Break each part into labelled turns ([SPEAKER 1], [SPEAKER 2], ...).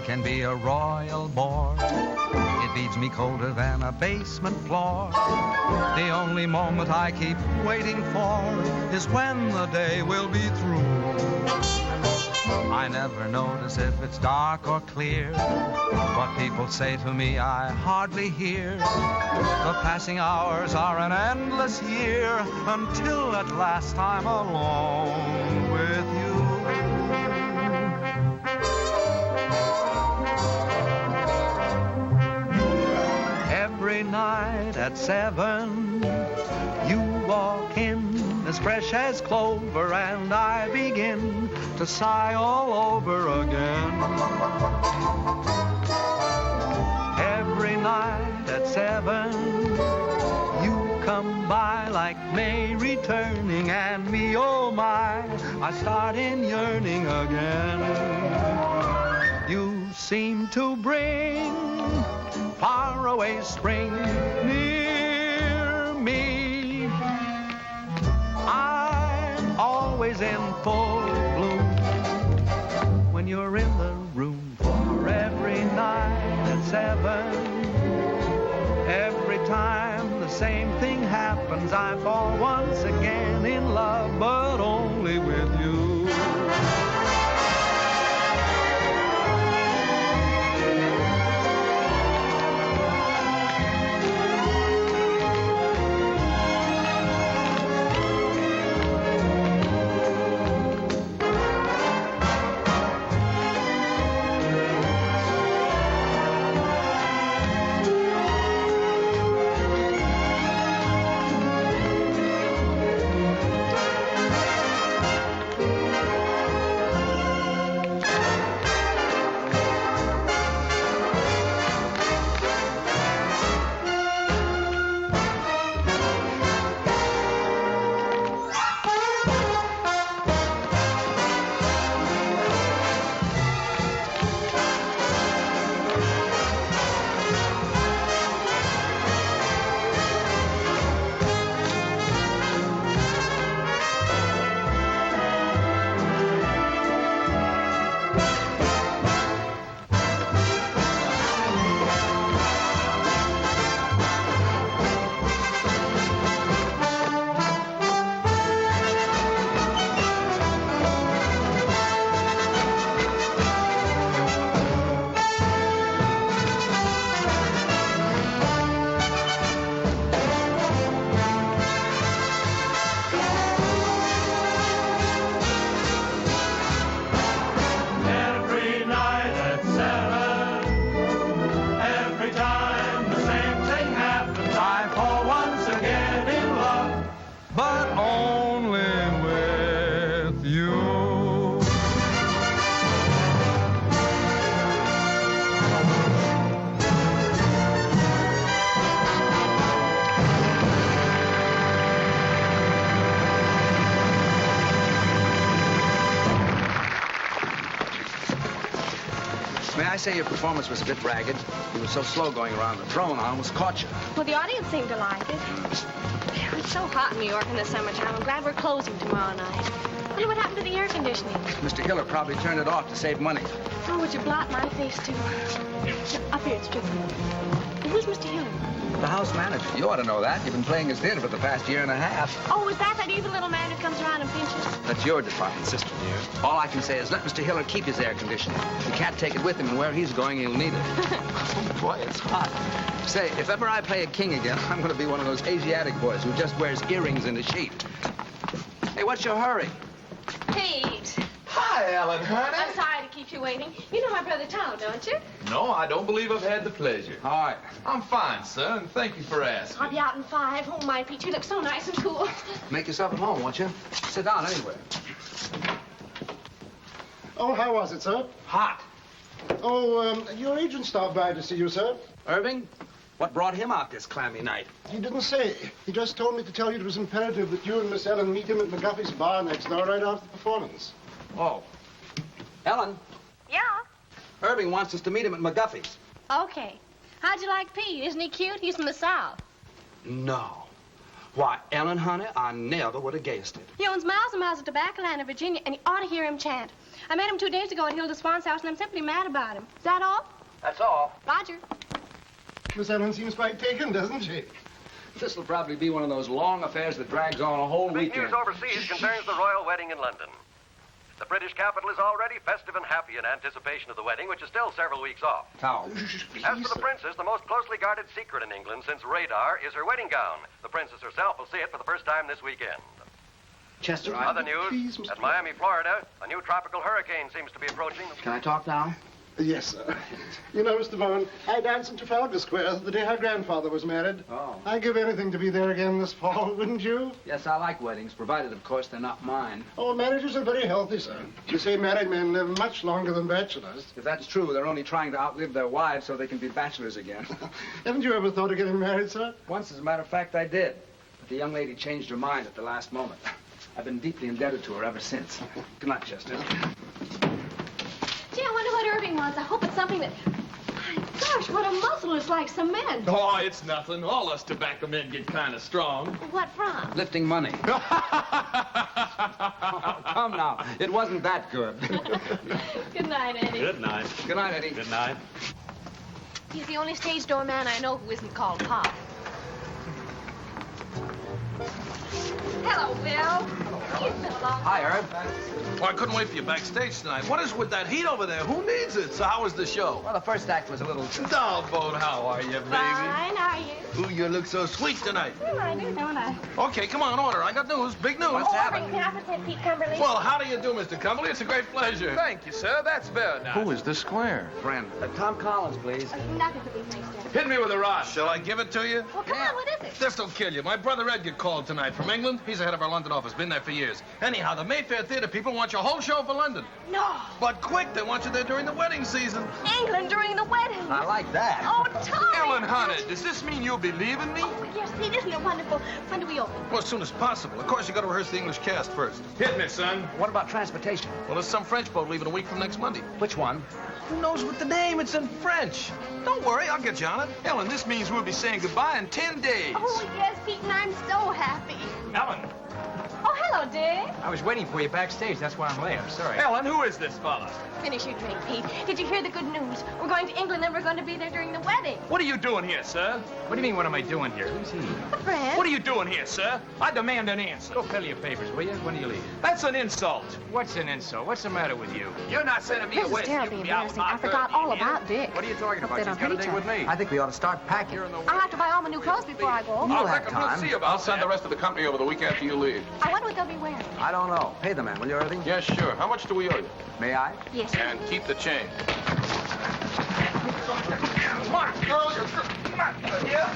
[SPEAKER 1] can be a royal bore. It leaves me colder than a basement floor. The only moment I keep waiting for is when the day will be through. I never notice if it's dark or clear. What people say to me I hardly hear. The passing hours are an endless year until at last I'm alone with you. Every night at 7, you walk in as fresh as clover, and I begin to sigh all over again. Every night at 7, you come by like May returning, and me, oh my, I start in yearning again. You seem to bring faraway spring near me. I'm always in full bloom when you're in the room. For every night at 7, every time the same thing happens, I fall once again in love, but only with you.
[SPEAKER 2] I say your performance was a bit ragged. You were so slow going around the throne, I almost caught you.
[SPEAKER 3] Well, the audience seemed to like it. It's so hot in New York in the summertime. I'm glad we're closing tomorrow night. Wonder what happened to the air conditioning?
[SPEAKER 2] Mr. Hiller probably turned it off to save money.
[SPEAKER 3] Oh, would you blot my face, too? Up here, it's true. Who's Mr. Hiller?
[SPEAKER 2] The house manager. You ought to know that. You've been playing his theater for the past year and a half.
[SPEAKER 3] Oh, is that evil little man who comes around and pinches?
[SPEAKER 2] That's your department, sister dear. All I can say is let Mr. Hiller keep his air conditioning. He can't take it with him, and where he's going, he'll need it. Oh, boy, it's hot. Say, if ever I play a king again, I'm going to be one of those Asiatic boys who just wears earrings and a sheet. Hey, what's your hurry?
[SPEAKER 3] Pete.
[SPEAKER 4] Hi, Ellen, honey.
[SPEAKER 3] I'm sorry to keep you waiting. You know my brother Tom, don't you?
[SPEAKER 4] No, I don't believe I've had the pleasure.
[SPEAKER 2] All right.
[SPEAKER 4] I'm fine, sir, and thank you for asking.
[SPEAKER 3] I'll be out in 5. Oh, my, Pete, you look so nice and cool.
[SPEAKER 2] Make yourself at home, won't you? Sit down anywhere.
[SPEAKER 5] Oh, how was it, sir?
[SPEAKER 2] Hot.
[SPEAKER 5] Oh, your agent stopped by to see you, sir.
[SPEAKER 2] Irving? What brought him out this clammy night?
[SPEAKER 5] He didn't say. He just told me to tell you it was imperative that you and Miss Ellen meet him at McGuffey's bar next door right after the performance.
[SPEAKER 2] Oh. Ellen?
[SPEAKER 3] Yeah?
[SPEAKER 2] Irving wants us to meet him at McGuffey's.
[SPEAKER 3] Okay. How'd you like Pete? Isn't he cute? He's from the South.
[SPEAKER 2] No. Why, Ellen, honey, I never would have guessed it.
[SPEAKER 3] He owns miles and miles of tobacco land in Virginia, and you ought to hear him chant. I met him 2 days ago at Hilda Swan's house, and I'm simply mad about him. Is that all?
[SPEAKER 2] That's all.
[SPEAKER 3] Roger.
[SPEAKER 5] Miss Ellen seems quite taken, doesn't she?
[SPEAKER 2] This will probably be one of those long affairs that drags on a whole
[SPEAKER 6] The big
[SPEAKER 2] weekend.
[SPEAKER 6] news overseas concerns the royal wedding in London. The British capital is already festive and happy in anticipation of the wedding, which is still several weeks off.
[SPEAKER 2] Powell.
[SPEAKER 6] As for the princess, the most closely guarded secret in England since radar is her wedding gown. The princess herself will see it for the first time this weekend.
[SPEAKER 2] Chester,
[SPEAKER 6] Other news,
[SPEAKER 5] Please, Mr.
[SPEAKER 6] at Miami, Florida, a new tropical hurricane seems to be approaching.
[SPEAKER 2] Can I talk now?
[SPEAKER 5] Yes, sir. You know, Mr. Vaughan, I danced in Trafalgar Square the day her grandfather was married.
[SPEAKER 2] Oh.
[SPEAKER 5] I'd give anything to be there again this fall, wouldn't you?
[SPEAKER 2] Yes, I like weddings, provided, of course, they're not mine.
[SPEAKER 5] Oh, marriages are very healthy, sir. You say married men live much longer than bachelors.
[SPEAKER 2] If that's true, they're only trying to outlive their wives so they can be bachelors again.
[SPEAKER 5] Haven't you ever thought of getting married, sir?
[SPEAKER 2] Once, as a matter of fact, I did. But the young lady changed her mind at the last moment. I've been deeply indebted to her ever since. Good night, Chester.
[SPEAKER 3] Gee, I wonder what Irving wants. I hope it's something that... My gosh, what a muscle. It's like cement.
[SPEAKER 4] Oh, it's nothing. All us tobacco men get kind of strong.
[SPEAKER 3] What from?
[SPEAKER 2] Lifting money. Oh, come now. It wasn't that good.
[SPEAKER 3] Good night, Eddie.
[SPEAKER 4] Good night.
[SPEAKER 2] Good night, Eddie.
[SPEAKER 4] Good night.
[SPEAKER 3] He's the only stage door man I know who isn't called Pop. Hello, Bill. It's been a long
[SPEAKER 2] Hi,
[SPEAKER 3] time.
[SPEAKER 2] Herb.
[SPEAKER 7] Well, I couldn't wait for you backstage tonight. What is with that heat over there? Who needs it? So how was the show?
[SPEAKER 2] Well, the first act was a little...
[SPEAKER 7] Dollboat, how are you, baby?
[SPEAKER 3] Fine, are you?
[SPEAKER 7] Ooh, you look so sweet tonight.
[SPEAKER 3] Well, I do, don't I?
[SPEAKER 7] Okay, come on, order. I got news, big news.
[SPEAKER 2] What's happening?
[SPEAKER 3] Irving, can I present Pete Cumberly?
[SPEAKER 7] Well, how do you do, Mr. Cumberly? It's a great pleasure.
[SPEAKER 4] Thank you, sir. That's very nice.
[SPEAKER 7] Who is this square?
[SPEAKER 2] Friend. Tom Collins, please.
[SPEAKER 3] Nothing to be thanks to.
[SPEAKER 4] Hit me with a rod.
[SPEAKER 7] Shall I give it to you?
[SPEAKER 3] Well, come on, what is it?
[SPEAKER 7] This will kill you. My brother Edgar called tonight from England. He's the head of our London office. Been there for years. Anyhow, the Mayfair Theater people want your whole show for London.
[SPEAKER 3] No.
[SPEAKER 7] But quick, they want you there during the wedding season.
[SPEAKER 3] England during the wedding.
[SPEAKER 2] I like that.
[SPEAKER 3] Oh, Tommy.
[SPEAKER 4] Ellen, honey, does this mean you'll be leaving me?
[SPEAKER 3] Oh, yes, see, isn't it wonderful? When do we open?
[SPEAKER 7] Well, as soon as possible. Of course, you got to rehearse the English cast first.
[SPEAKER 4] Hit me, son.
[SPEAKER 2] What about transportation?
[SPEAKER 7] Well, there's some French boat leaving a week from next Monday.
[SPEAKER 2] Which one?
[SPEAKER 7] Who knows what the name? It's in French. Don't worry, I'll get you on it.
[SPEAKER 4] Ellen, this means we'll be saying goodbye in 10 days.
[SPEAKER 3] Oh, yes, Pete, and I'm so happy.
[SPEAKER 4] Ellen.
[SPEAKER 3] Oh, hello, Dick.
[SPEAKER 8] I was waiting for you backstage. That's why I'm late. I'm sorry.
[SPEAKER 4] Ellen, who is this fella?
[SPEAKER 3] Finish your drink, Pete. Did you hear the good news? We're going to England and we're going to be there during the wedding.
[SPEAKER 4] What are you doing here, sir?
[SPEAKER 8] What do you mean, what am I doing here? Who's he?
[SPEAKER 3] A friend.
[SPEAKER 4] What are you doing here, sir? I demand an answer.
[SPEAKER 8] Go fill your papers, will you? When do you leave?
[SPEAKER 4] That's an insult.
[SPEAKER 8] What's an insult? What's the matter with you?
[SPEAKER 4] You're not sending me
[SPEAKER 3] This
[SPEAKER 4] away.
[SPEAKER 3] is
[SPEAKER 4] so you
[SPEAKER 3] terribly
[SPEAKER 4] can be out with
[SPEAKER 3] embarrassing.
[SPEAKER 4] my
[SPEAKER 3] I forgot
[SPEAKER 4] girl,
[SPEAKER 3] all
[SPEAKER 4] you hear?
[SPEAKER 3] about Dick.
[SPEAKER 8] What are you talking
[SPEAKER 3] Hope
[SPEAKER 8] about?
[SPEAKER 3] they
[SPEAKER 8] She's
[SPEAKER 3] don't
[SPEAKER 8] got a
[SPEAKER 3] hate
[SPEAKER 8] date
[SPEAKER 3] each
[SPEAKER 8] with me.
[SPEAKER 2] I think we ought to start packing.
[SPEAKER 3] I'll have to buy all my new clothes before I go.
[SPEAKER 2] You'll
[SPEAKER 4] I
[SPEAKER 2] have
[SPEAKER 4] reckon we'll
[SPEAKER 2] time.
[SPEAKER 4] see about
[SPEAKER 9] I'll send the rest of the company over the week after you leave.
[SPEAKER 3] I wonder what they'll be wearing.
[SPEAKER 2] I don't know. Pay the man, will you, Irving?
[SPEAKER 9] Yes, sure. How much do we owe you?
[SPEAKER 2] May I?
[SPEAKER 3] Yes.
[SPEAKER 9] And keep the change.
[SPEAKER 4] Come on, girl. Come on. Yeah.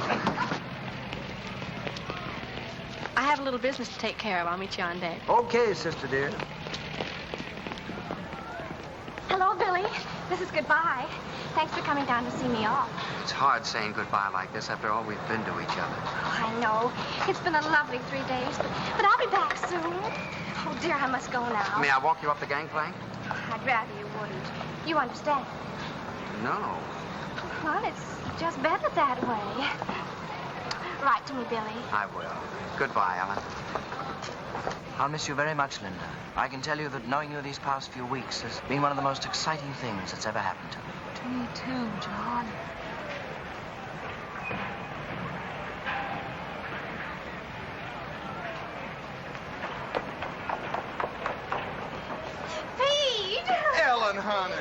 [SPEAKER 3] I have a little business to take care of. I'll meet you on deck.
[SPEAKER 2] Okay, sister dear.
[SPEAKER 3] Hello, Billy. This is goodbye. Thanks for coming down to see me off.
[SPEAKER 2] It's hard saying goodbye like this after all we've been to each other.
[SPEAKER 3] Oh, I know. It's been a lovely 3 days, but I'll be back soon. Oh, dear, I must go now.
[SPEAKER 2] May I walk you up the gangplank?
[SPEAKER 3] I'd rather you wouldn't. You understand?
[SPEAKER 2] No.
[SPEAKER 3] Well, it's just better that way. Write to me, Billy.
[SPEAKER 2] I will. Goodbye, Ellen.
[SPEAKER 10] I'll miss you very much, Linda. I can tell you that knowing you these past few weeks has been one of the most exciting things that's ever happened to me.
[SPEAKER 3] To me, too, John. Pete!
[SPEAKER 4] Ellen, honey.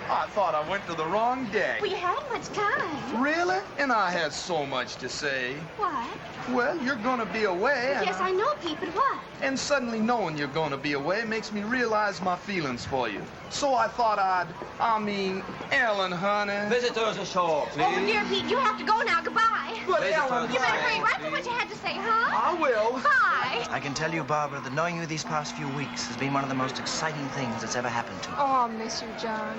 [SPEAKER 4] I thought I went to the wrong deck.
[SPEAKER 3] We had much time.
[SPEAKER 4] Really? And I had so much to say.
[SPEAKER 3] What?
[SPEAKER 4] Well, you're gonna be away. and
[SPEAKER 3] Yes, I know, Pete, but what?
[SPEAKER 4] And suddenly knowing you're gonna be away makes me realize my feelings for you. So I thought Ellen, honey.
[SPEAKER 2] Visitors ashore, please.
[SPEAKER 3] Oh, dear Pete, you have to go now. Goodbye.
[SPEAKER 4] But Ellen,
[SPEAKER 3] You better hurry. Write me what you had to say, huh?
[SPEAKER 4] I will.
[SPEAKER 3] Bye.
[SPEAKER 10] I can tell you, Barbara, that knowing you these past few weeks has been one of the most exciting things that's ever happened to me.
[SPEAKER 3] Oh, I'll miss you, John.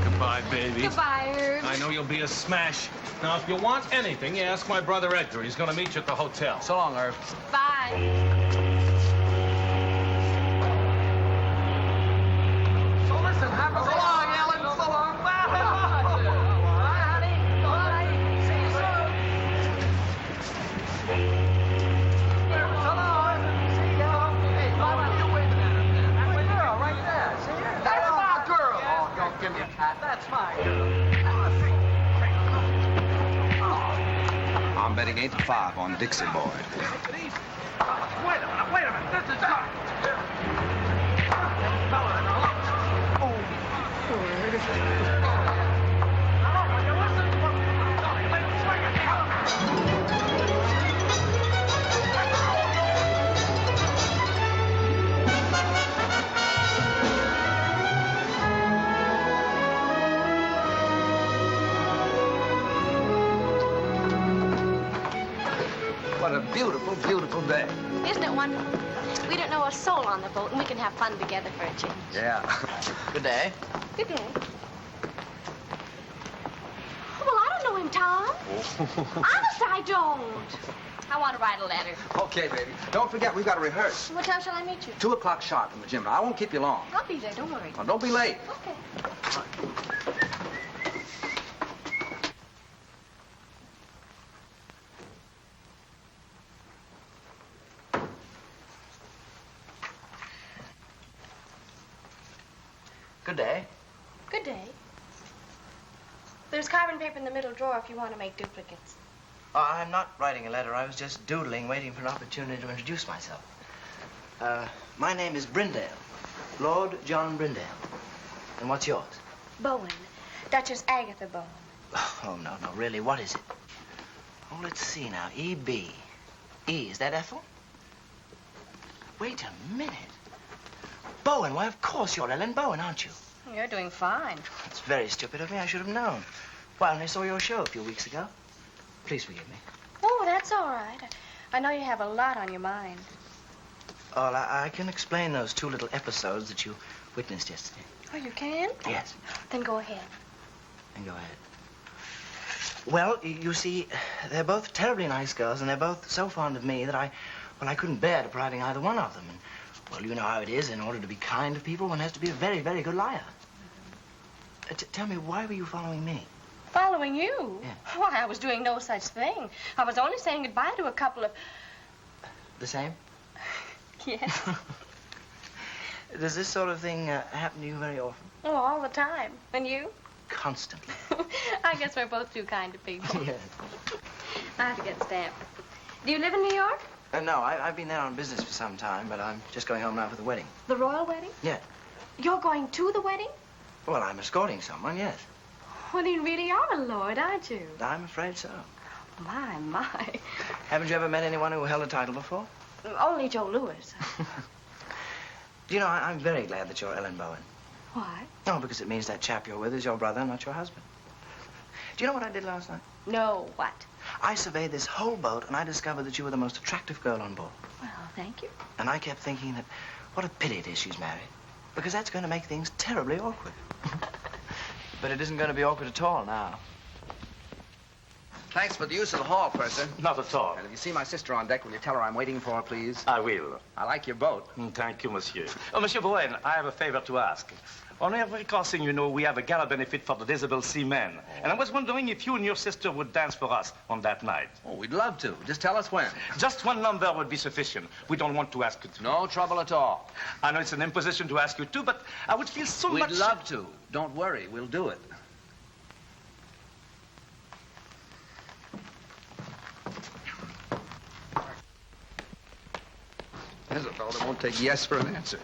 [SPEAKER 7] Goodbye, baby.
[SPEAKER 3] Goodbye, Herb.
[SPEAKER 7] I know you'll be a smash. Now, if you want anything, you ask my brother Edgar. He's going to meet you at the hotel.
[SPEAKER 2] So long, Irv.
[SPEAKER 3] Bye.
[SPEAKER 4] So listen, have a long, Ellen.
[SPEAKER 2] wedding 8 to 5 on Dixie Boy.
[SPEAKER 7] Wait a minute. This is not...
[SPEAKER 2] What a beautiful, beautiful day.
[SPEAKER 3] Isn't it wonderful? We don't know a soul on the boat, and we can have fun together for a change.
[SPEAKER 2] Yeah.
[SPEAKER 10] Good day.
[SPEAKER 3] Good day. Well, I don't know him, Tom. Honest, I don't. I want to write a letter.
[SPEAKER 2] Okay, baby. Don't forget, we've got to rehearse.
[SPEAKER 3] What time shall I meet you?
[SPEAKER 2] 2 o'clock sharp in the gym. Now, I won't keep you long.
[SPEAKER 3] I'll be there, don't worry.
[SPEAKER 2] Now, don't be late.
[SPEAKER 3] Okay.
[SPEAKER 10] Good day.
[SPEAKER 3] Good day. There's carbon paper in the middle drawer if you want to make duplicates.
[SPEAKER 10] Oh, I'm not writing a letter. I was just doodling, waiting for an opportunity to introduce myself. My name is Brindale. Lord John Brindale. And what's yours?
[SPEAKER 3] Bowen. Duchess Agatha Bowen.
[SPEAKER 10] Oh, no, really, what is it? Oh, let's see now. E.B. E, is that Ethel? Wait a minute. Bowen, why, of course you're Ellen Bowen, aren't you?
[SPEAKER 3] You're doing fine.
[SPEAKER 10] That's very stupid of me. I should have known. Well, I saw your show a few weeks ago. Please forgive me.
[SPEAKER 3] Oh, that's all right. I know you have a lot on your mind.
[SPEAKER 10] Oh, I can explain those 2 little episodes that you witnessed yesterday.
[SPEAKER 3] Oh, you can?
[SPEAKER 10] Yes.
[SPEAKER 3] Then go ahead.
[SPEAKER 10] Then go ahead. Well, you see, they're both terribly nice girls, and they're both so fond of me that I couldn't bear depriving either one of them. And, well, you know how it is. In order to be kind to people, one has to be a very, very good liar. Tell me, why were you following me?
[SPEAKER 3] Following you?
[SPEAKER 10] Yeah.
[SPEAKER 3] Why, I was doing no such thing. I was only saying goodbye to a couple of...
[SPEAKER 10] The same?
[SPEAKER 3] Yes.
[SPEAKER 10] Does this sort of thing happen to you very often?
[SPEAKER 3] Oh, all the time. And you?
[SPEAKER 10] Constantly.
[SPEAKER 3] I guess we're both too kind to people.
[SPEAKER 10] Yes.
[SPEAKER 3] I have to get stamped. Do you live in New York?
[SPEAKER 10] No, I've been there on business for some time, but I'm just going home now for the wedding.
[SPEAKER 3] The royal wedding?
[SPEAKER 10] Yeah.
[SPEAKER 3] You're going to the wedding?
[SPEAKER 10] Well, I'm escorting someone, yes.
[SPEAKER 3] Well, you really are a lord, aren't you?
[SPEAKER 10] I'm afraid so.
[SPEAKER 3] My.
[SPEAKER 10] Haven't you ever met anyone who held a title before?
[SPEAKER 3] Only Joe Louis.
[SPEAKER 10] Do you know, I'm very glad that you're Ellen Bowen.
[SPEAKER 3] Why?
[SPEAKER 10] No, because it means that chap you're with is your brother, not your husband. Do you know what I did last night?
[SPEAKER 3] No, what?
[SPEAKER 10] I surveyed this whole boat, and I discovered that you were the most attractive girl on board.
[SPEAKER 3] Well, thank you.
[SPEAKER 10] And I kept thinking that what a pity it is she's married, because that's going to make things terribly awkward. But it isn't going to be awkward at all now.
[SPEAKER 2] Thanks for the use of the hall, Purser.
[SPEAKER 11] Not at all.
[SPEAKER 2] And if you see my sister on deck, will you tell her I'm waiting for her, please?
[SPEAKER 11] I will.
[SPEAKER 2] I like your boat.
[SPEAKER 11] Thank you, monsieur. Oh, Monsieur Bowen, I have a favor to ask. On every crossing, you know, we have a gala benefit for the disabled seamen. Oh. And I was wondering if you and your sister would dance for us on that night.
[SPEAKER 2] Oh, we'd love to. Just tell us when.
[SPEAKER 11] Just one number would be sufficient. We don't want to ask you to.
[SPEAKER 2] No trouble at all.
[SPEAKER 11] I know it's an imposition to ask you to, but I would feel so much...
[SPEAKER 2] We'd love to. Don't worry. We'll do it. There's a fellow that won't take yes for an answer.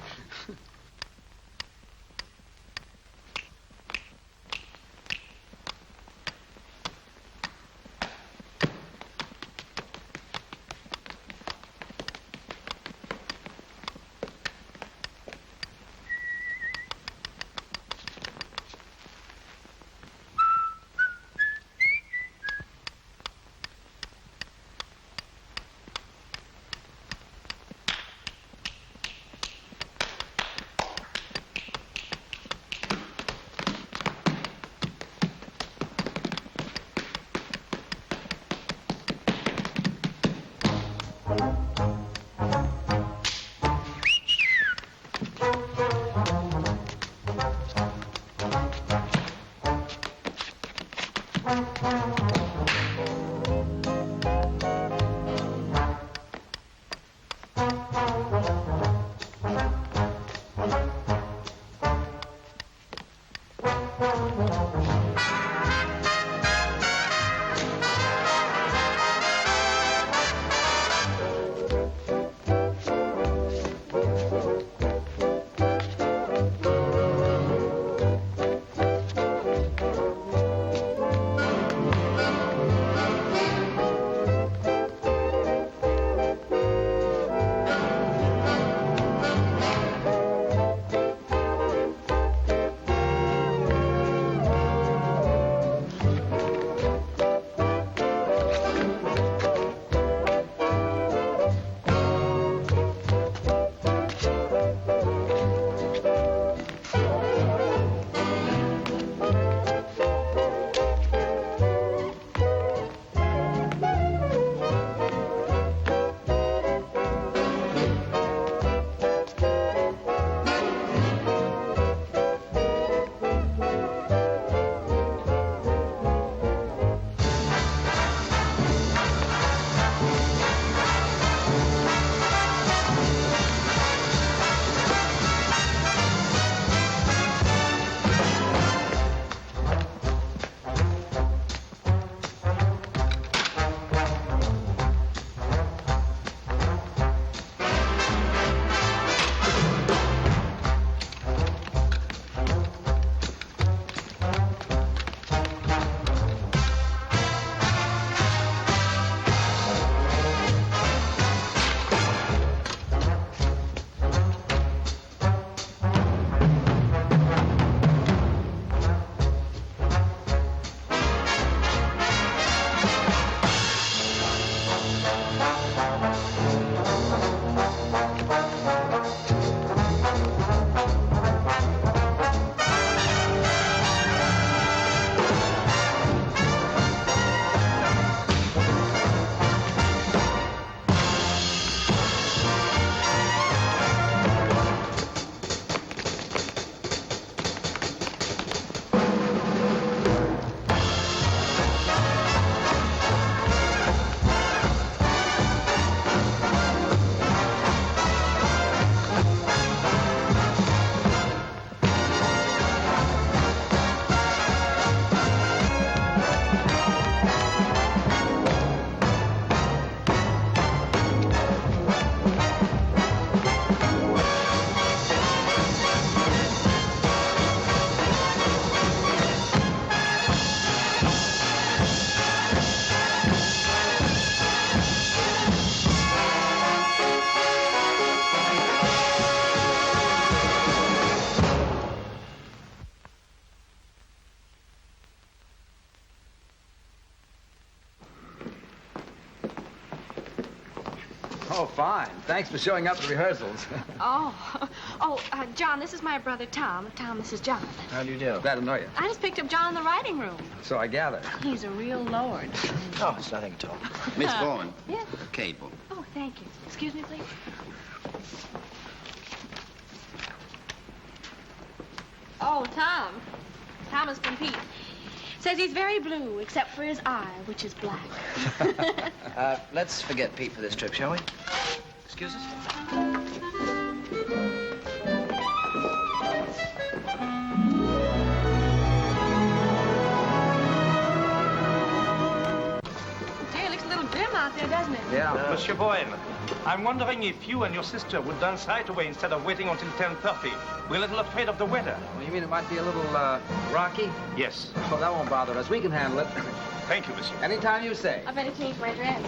[SPEAKER 2] Oh, fine. Thanks for showing up at rehearsals.
[SPEAKER 3] John, this is my brother Tom. Tom, this is John.
[SPEAKER 2] How do you do? Glad to know you.
[SPEAKER 3] I just picked up John in the writing room.
[SPEAKER 2] So I gather.
[SPEAKER 3] He's a real lord.
[SPEAKER 10] Oh, it's nothing at all.
[SPEAKER 12] Miss Bowen.
[SPEAKER 3] Yes?
[SPEAKER 12] The cable.
[SPEAKER 3] Oh, thank you. Excuse me, please. Oh, Tom. Thomas from Pete. Says he's very blue, except for his eye, which is black.
[SPEAKER 10] Let's forget Pete for this trip, shall we? Excuse us?
[SPEAKER 3] Dear, it looks a little dim out there, doesn't it?
[SPEAKER 2] Yeah.
[SPEAKER 11] Monsieur Bowen, I'm wondering if you and your sister would dance right away instead of waiting until 10:30. We're a little afraid of the weather.
[SPEAKER 2] Well, you mean it might be a little, rocky?
[SPEAKER 11] Yes.
[SPEAKER 2] Oh, that won't bother us. We can handle it.
[SPEAKER 11] Thank you, monsieur.
[SPEAKER 2] Anytime you say.
[SPEAKER 3] I better change my dress.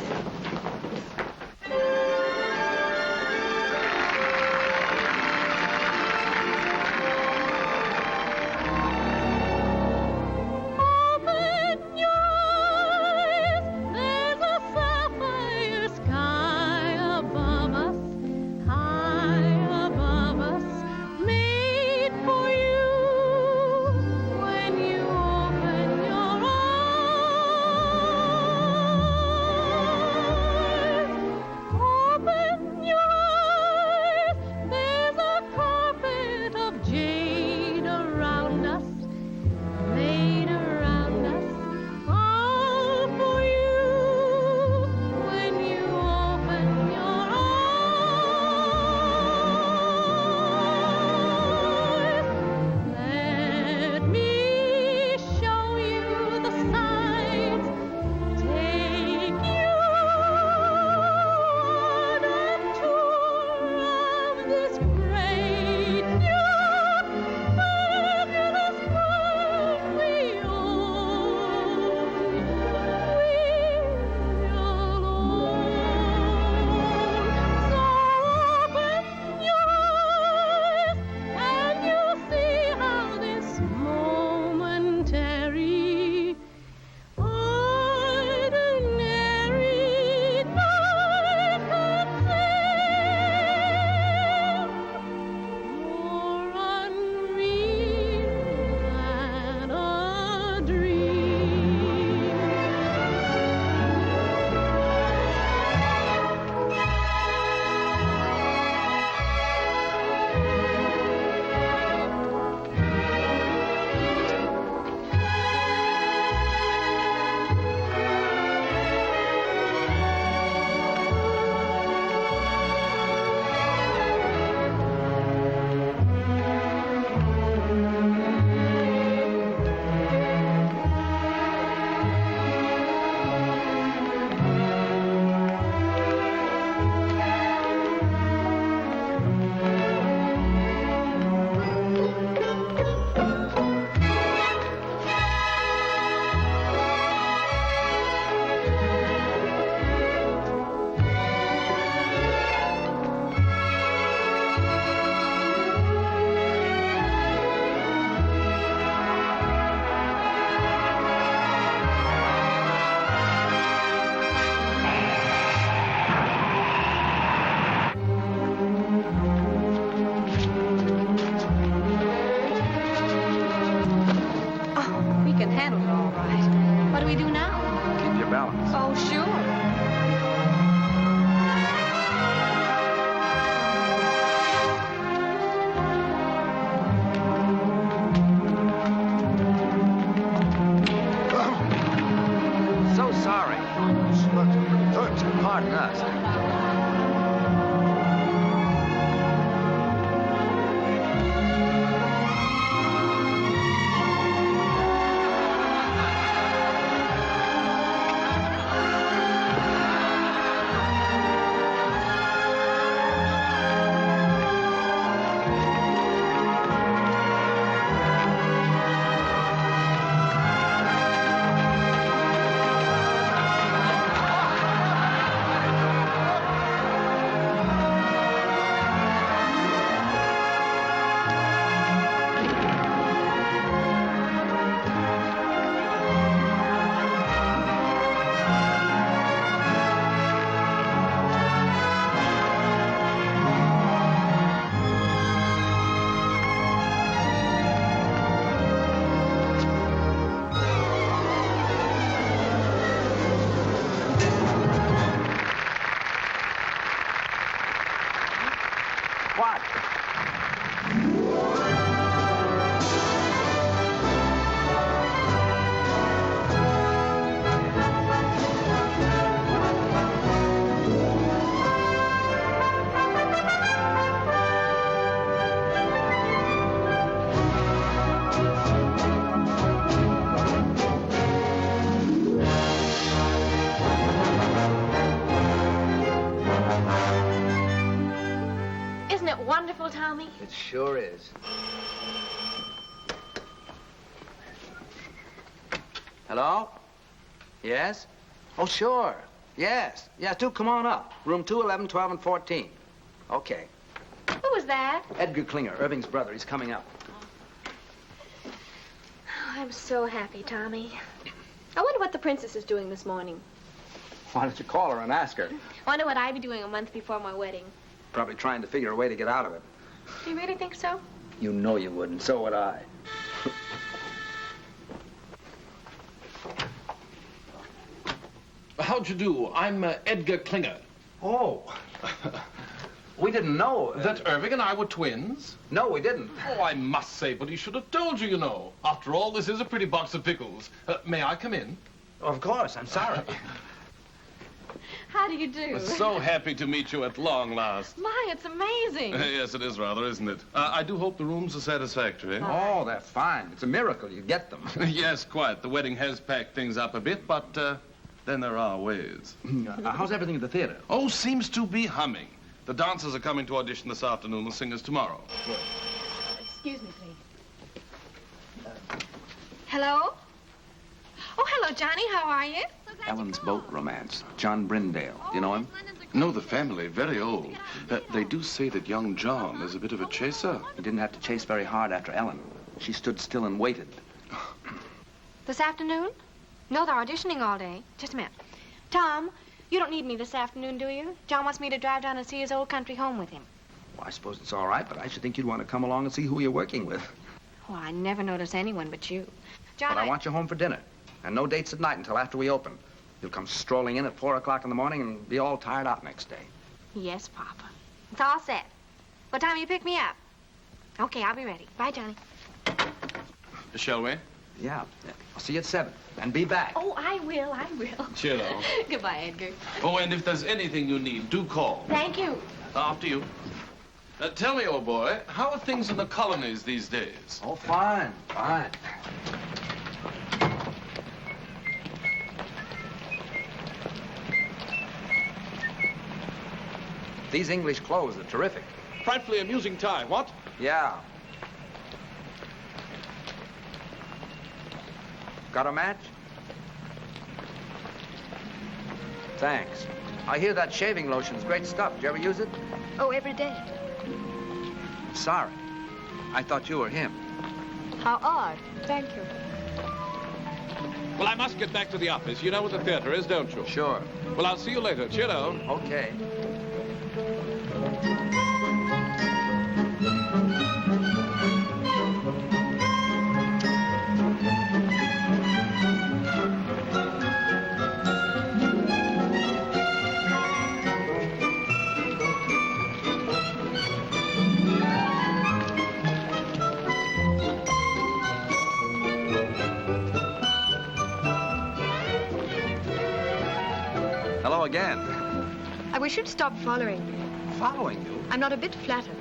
[SPEAKER 2] sure is. Hello? Yes? Oh, sure. Yes. Yeah, come on up. Room 211, 12, and 14. Okay.
[SPEAKER 3] Who was that?
[SPEAKER 2] Edgar Klinger, Irving's brother. He's coming up.
[SPEAKER 3] Oh, I'm so happy, Tommy. I wonder what the princess is doing this morning.
[SPEAKER 2] Why don't you call her and ask her?
[SPEAKER 3] Wonder what I'd be doing a month before my wedding.
[SPEAKER 2] Probably trying to figure a way to get out of it.
[SPEAKER 3] Do you really think so?
[SPEAKER 2] You know you wouldn't. So would I.
[SPEAKER 7] How'd you do? I'm Edgar Klinger.
[SPEAKER 2] Oh. We didn't know.
[SPEAKER 7] That Irving and I were twins?
[SPEAKER 2] No, we didn't.
[SPEAKER 7] Oh, I must say, but he should have told you, you know. After all, this is a pretty box of pickles. May I come in?
[SPEAKER 10] Of course, I'm sorry.
[SPEAKER 3] How do you do?
[SPEAKER 7] So happy to meet you at long last.
[SPEAKER 3] My, it's amazing.
[SPEAKER 7] Yes, it is rather, isn't it? I do hope the rooms are satisfactory.
[SPEAKER 2] Oh, they're fine. It's a miracle you get them.
[SPEAKER 7] Yes, quite. The wedding has packed things up a bit, but then there are ways.
[SPEAKER 2] How's everything at the theater?
[SPEAKER 7] Oh, seems to be humming. The dancers are coming to audition this afternoon, the singers tomorrow.
[SPEAKER 2] Good.
[SPEAKER 3] Excuse me, please. Hello? Oh, hello, Johnny. How are you?
[SPEAKER 2] Ellen's boat romance. John Brindale. Do you know him?
[SPEAKER 7] No, the family, very old. They do say that young John is a bit of a chaser.
[SPEAKER 2] He didn't have to chase very hard after Ellen. She stood still and waited.
[SPEAKER 3] This afternoon? No, they're auditioning all day. Just a minute. Tom, you don't need me this afternoon, do you? John wants me to drive down and see his old country home with him.
[SPEAKER 2] Well, I suppose it's all right, but I should think you'd want to come along and see who you're working with.
[SPEAKER 3] Oh, I never notice anyone but you. John,
[SPEAKER 2] But I want you home for dinner. And no dates at night until after we open. You'll come strolling in at 4 o'clock in the morning and be all tired out next day.
[SPEAKER 3] Yes, Papa. It's all set. What time you pick me up? Okay, I'll be ready. Bye, Johnny.
[SPEAKER 7] Shall we?
[SPEAKER 2] Yeah. I'll see you at 7. And be back.
[SPEAKER 3] Oh, I will.
[SPEAKER 7] Cheerio.
[SPEAKER 3] Goodbye, Edgar.
[SPEAKER 7] Oh, and if there's anything you need, do call.
[SPEAKER 3] Thank you.
[SPEAKER 7] After you. Tell me, old boy, how are things in the colonies these days?
[SPEAKER 2] Oh, fine. Fine. These English clothes are terrific.
[SPEAKER 7] Frightfully amusing tie, what?
[SPEAKER 2] Yeah. Got a match? Thanks. I hear that shaving lotion's great stuff. Did you ever use it?
[SPEAKER 3] Oh, every day.
[SPEAKER 2] Sorry. I thought you were him.
[SPEAKER 3] How odd. Thank you.
[SPEAKER 7] Well, I must get back to the office. You know where the theater is, don't you?
[SPEAKER 2] Sure.
[SPEAKER 7] Well, I'll see you later. Cheerio.
[SPEAKER 2] Okay. Hello again.
[SPEAKER 3] I wish you'd stop following me.
[SPEAKER 2] Following you?
[SPEAKER 3] I'm not a bit flattered.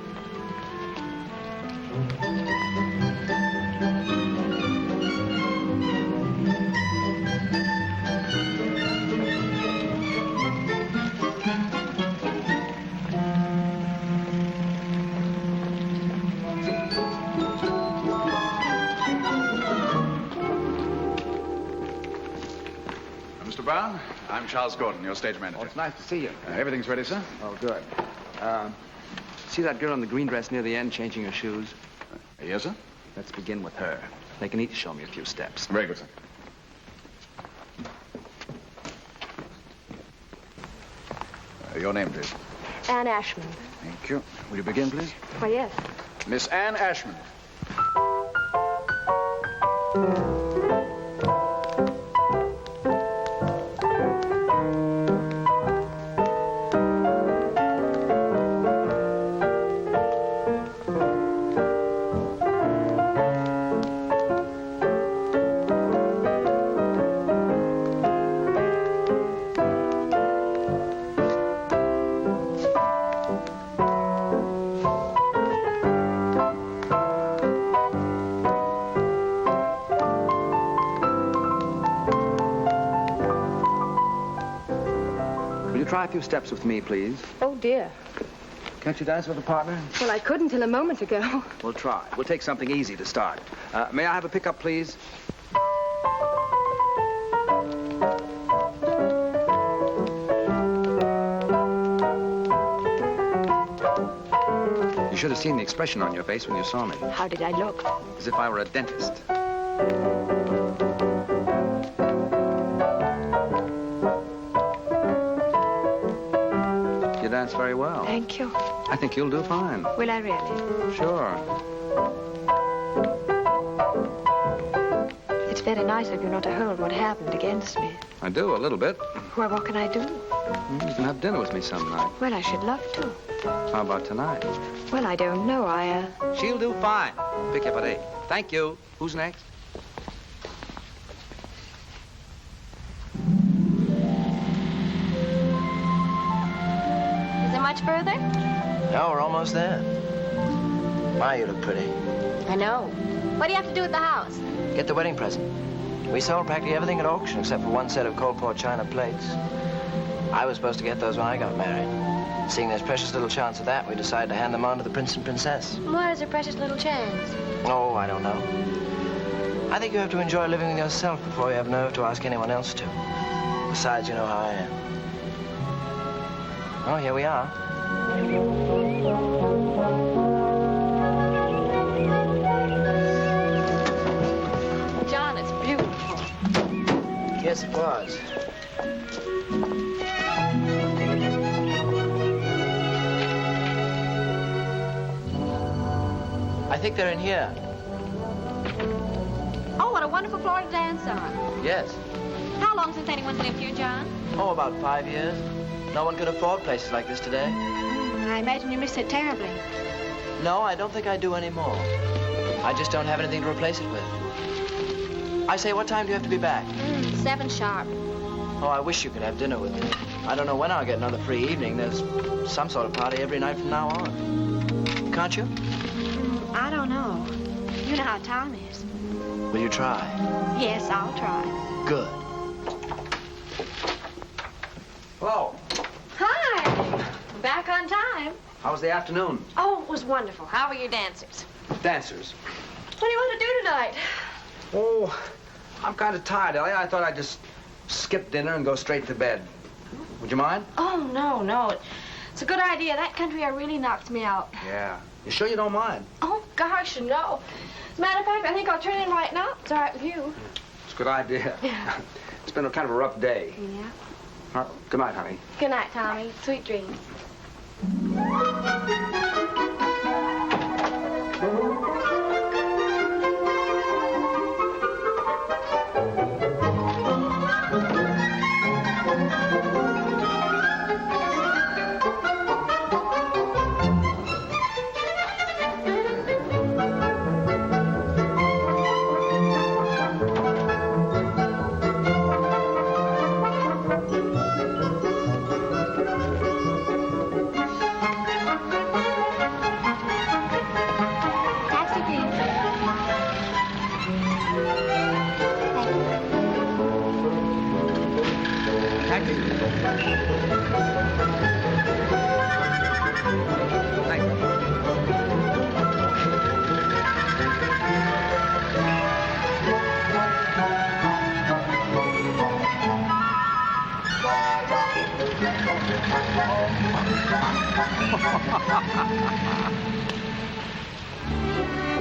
[SPEAKER 12] Mr. Brown, I'm Charles Gordon, your stage manager.
[SPEAKER 2] Oh, it's nice to see you.
[SPEAKER 12] Everything's ready, sir?
[SPEAKER 2] Oh, good. See that girl in the green dress near the end changing her shoes?
[SPEAKER 12] Yes, sir?
[SPEAKER 2] Let's begin with her. They can each show me a few steps.
[SPEAKER 12] Very good, sir. Your name, please.
[SPEAKER 3] Anne Ashman.
[SPEAKER 12] Thank you. Will you begin, please?
[SPEAKER 3] Why, yes.
[SPEAKER 12] Miss Anne Ashman.
[SPEAKER 2] Will you try a few steps with me, please?
[SPEAKER 3] Oh, dear.
[SPEAKER 2] Can't you dance with a partner?
[SPEAKER 13] Well, I couldn't till a moment ago.
[SPEAKER 2] We'll try. We'll take something easy to start. May I have a pickup, please? You should have seen the expression on your face when you saw me.
[SPEAKER 13] How did I look?
[SPEAKER 2] As if I were a dentist. You dance very well.
[SPEAKER 13] Thank you.
[SPEAKER 2] I think you'll do fine.
[SPEAKER 13] Will I really?
[SPEAKER 2] Sure.
[SPEAKER 13] It's very nice of you not to hold what happened against me.
[SPEAKER 2] I do, a little bit.
[SPEAKER 13] Well, what can I do?
[SPEAKER 2] You can have dinner with me some night.
[SPEAKER 13] Well, I should love to.
[SPEAKER 2] How about tonight?
[SPEAKER 13] Well, I don't know.
[SPEAKER 2] She'll do fine. Pick you up at 8. Thank you. Who's next?
[SPEAKER 3] Is it much further?
[SPEAKER 10] No, we're almost there. My, you look pretty.
[SPEAKER 3] I know. What do you have to do at the house?
[SPEAKER 10] Get the wedding present. We sold practically everything at auction except for one set of cold pour china plates. I was supposed to get those when I got married. Seeing there's precious little chance of that, we decided to hand them on to the prince and princess.
[SPEAKER 3] Why is there precious little chance?
[SPEAKER 10] Oh, I don't know. I think you have to enjoy living with yourself before you have nerve to ask anyone else to. Besides, you know how I am. Oh, here we are.
[SPEAKER 3] John, it's beautiful.
[SPEAKER 10] Yes, it was. I think they're in here.
[SPEAKER 3] Oh, what a wonderful floor to dance on.
[SPEAKER 10] Yes.
[SPEAKER 3] How long since anyone's lived here, John?
[SPEAKER 10] Oh, about 5 years. No one could afford places like this today.
[SPEAKER 3] I imagine you miss it terribly.
[SPEAKER 10] No, I don't think I do anymore. I just don't have anything to replace it with. I say, what time do you have to be back?
[SPEAKER 3] 7 sharp.
[SPEAKER 10] Oh, I wish you could have dinner with me. I don't know when I'll get another free evening. There's some sort of party every night from now on. Can't you?
[SPEAKER 3] I don't know. You know how Tom is.
[SPEAKER 10] Will you try?
[SPEAKER 3] Yes, I'll try.
[SPEAKER 10] Good.
[SPEAKER 2] Hello.
[SPEAKER 3] Hi. Back on time.
[SPEAKER 2] How was the afternoon?
[SPEAKER 3] Oh, it was wonderful. How were your dancers?
[SPEAKER 2] Dancers.
[SPEAKER 3] What do you want to do tonight?
[SPEAKER 2] Oh, I'm kind of tired, Ellie. I thought I'd just skip dinner and go straight to bed. Would you mind?
[SPEAKER 3] Oh, no. It's a good idea. That country air really knocks me out.
[SPEAKER 2] Yeah. You sure you don't mind?
[SPEAKER 3] Oh, gosh, no. As a matter of fact, I think I'll turn in right now. It's all right with you.
[SPEAKER 2] It's a good idea.
[SPEAKER 3] Yeah.
[SPEAKER 2] It's been a kind of a rough day.
[SPEAKER 3] Yeah.
[SPEAKER 2] Good night, honey.
[SPEAKER 3] Good night, Tommy. Sweet dreams.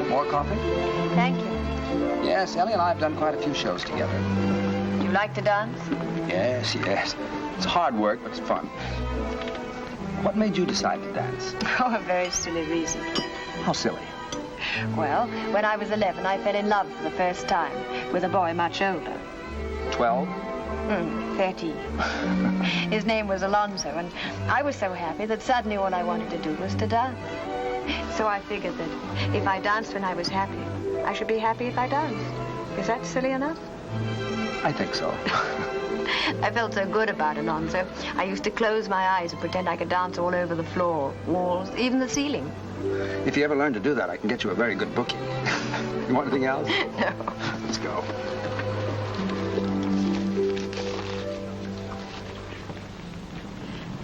[SPEAKER 2] More coffee?
[SPEAKER 13] Thank you.
[SPEAKER 2] Yes, Ellie and I have done quite a few shows together.
[SPEAKER 13] Do you like to dance?
[SPEAKER 2] Yes. It's hard work, but it's fun. What made you decide to dance?
[SPEAKER 13] Oh, a very silly reason.
[SPEAKER 2] How silly.
[SPEAKER 13] Well, when I was 11, I fell in love for the first time with a boy much older.
[SPEAKER 2] 12?
[SPEAKER 13] 13. His name was Alonzo, and I was so happy that suddenly all I wanted to do was to dance. So I figured that if I danced when I was happy, I should be happy if I danced. Is that silly enough?
[SPEAKER 2] I think so.
[SPEAKER 13] I felt so good about Alonzo. I used to close my eyes and pretend I could dance all over the floor, walls, even the ceiling.
[SPEAKER 2] If you ever learn to do that, I can get you a very good booking. You want anything else?
[SPEAKER 13] No.
[SPEAKER 2] Let's go.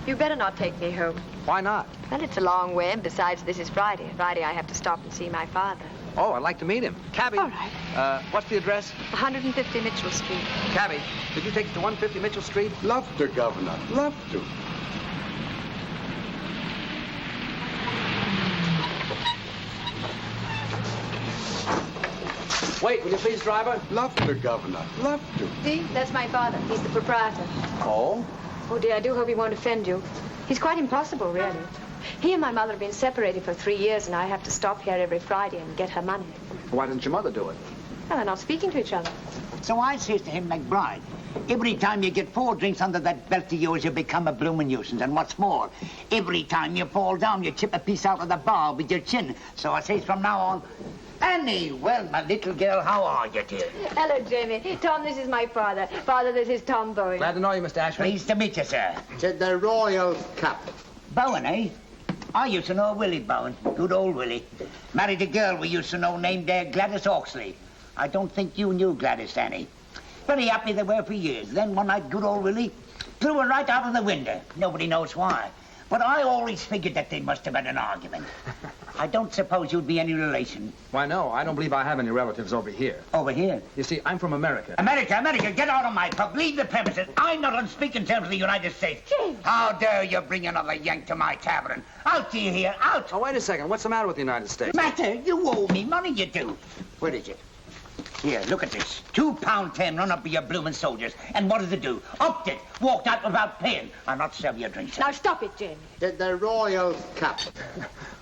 [SPEAKER 13] You better not take me home.
[SPEAKER 2] Why not?
[SPEAKER 13] Well, it's a long way, and besides, this is Friday. Friday, I have to stop and see my father.
[SPEAKER 2] Oh, I'd like to meet him. Cabby.
[SPEAKER 13] All right.
[SPEAKER 2] What's the address?
[SPEAKER 13] 150 Mitchell Street.
[SPEAKER 2] Cabby, could you take us to 150 Mitchell Street?
[SPEAKER 5] Love to, Governor. Love to.
[SPEAKER 2] Wait, will you please, driver?
[SPEAKER 5] Love to, Governor. Love to.
[SPEAKER 13] See, that's my father. He's the proprietor.
[SPEAKER 2] Oh?
[SPEAKER 13] Oh, dear, I do hope he won't offend you. He's quite impossible, really. He and my mother have been separated for 3 years, and I have to stop here every Friday and get her money.
[SPEAKER 2] Why didn't your mother do it?
[SPEAKER 13] Well, they're not speaking to each other.
[SPEAKER 14] So I says to him, McBride, every time you get 4 drinks under that belt of yours, you become a bloomin' nuisance. And what's more, every time you fall down, you chip a piece out of the bar with your chin. So I says from now on, Annie, well, my little girl, how are you, dear?
[SPEAKER 13] Hello, Jamie. Tom, this is my father. Father, this is Tom Bowen.
[SPEAKER 2] Glad to know you, Mr. Ashford.
[SPEAKER 14] Pleased to meet you, sir.
[SPEAKER 5] To the royal cap.
[SPEAKER 14] Bowen, eh? I used to know Willie Bowen. Good old Willie. Married a girl we used to know named Gladys Oxley. I don't think you knew Gladys, Annie. Very happy they were for years. Then one night, good old Willie threw her right out of the window. Nobody knows why. But I always figured that they must have had an argument. I don't suppose you'd be any relation.
[SPEAKER 2] Why, no. I don't believe I have any relatives over here.
[SPEAKER 14] Over here?
[SPEAKER 2] You see, I'm from America.
[SPEAKER 14] America, get out of my pub. Leave the premises. I'm not on speaking terms with the United States.
[SPEAKER 13] James.
[SPEAKER 14] How dare you bring another Yank to my tavern? Out, you here, out.
[SPEAKER 2] Oh, wait a second. What's the matter with the United States?
[SPEAKER 14] Matter? You owe me money, you do. Where is it? Here, look at this. £2.10 run up with your bloomin' soldiers. And what did it do? Upped it. Walked out without paying. I'll not serve your drinks.
[SPEAKER 13] Now, stop it, Jamie.
[SPEAKER 5] To the royal cap.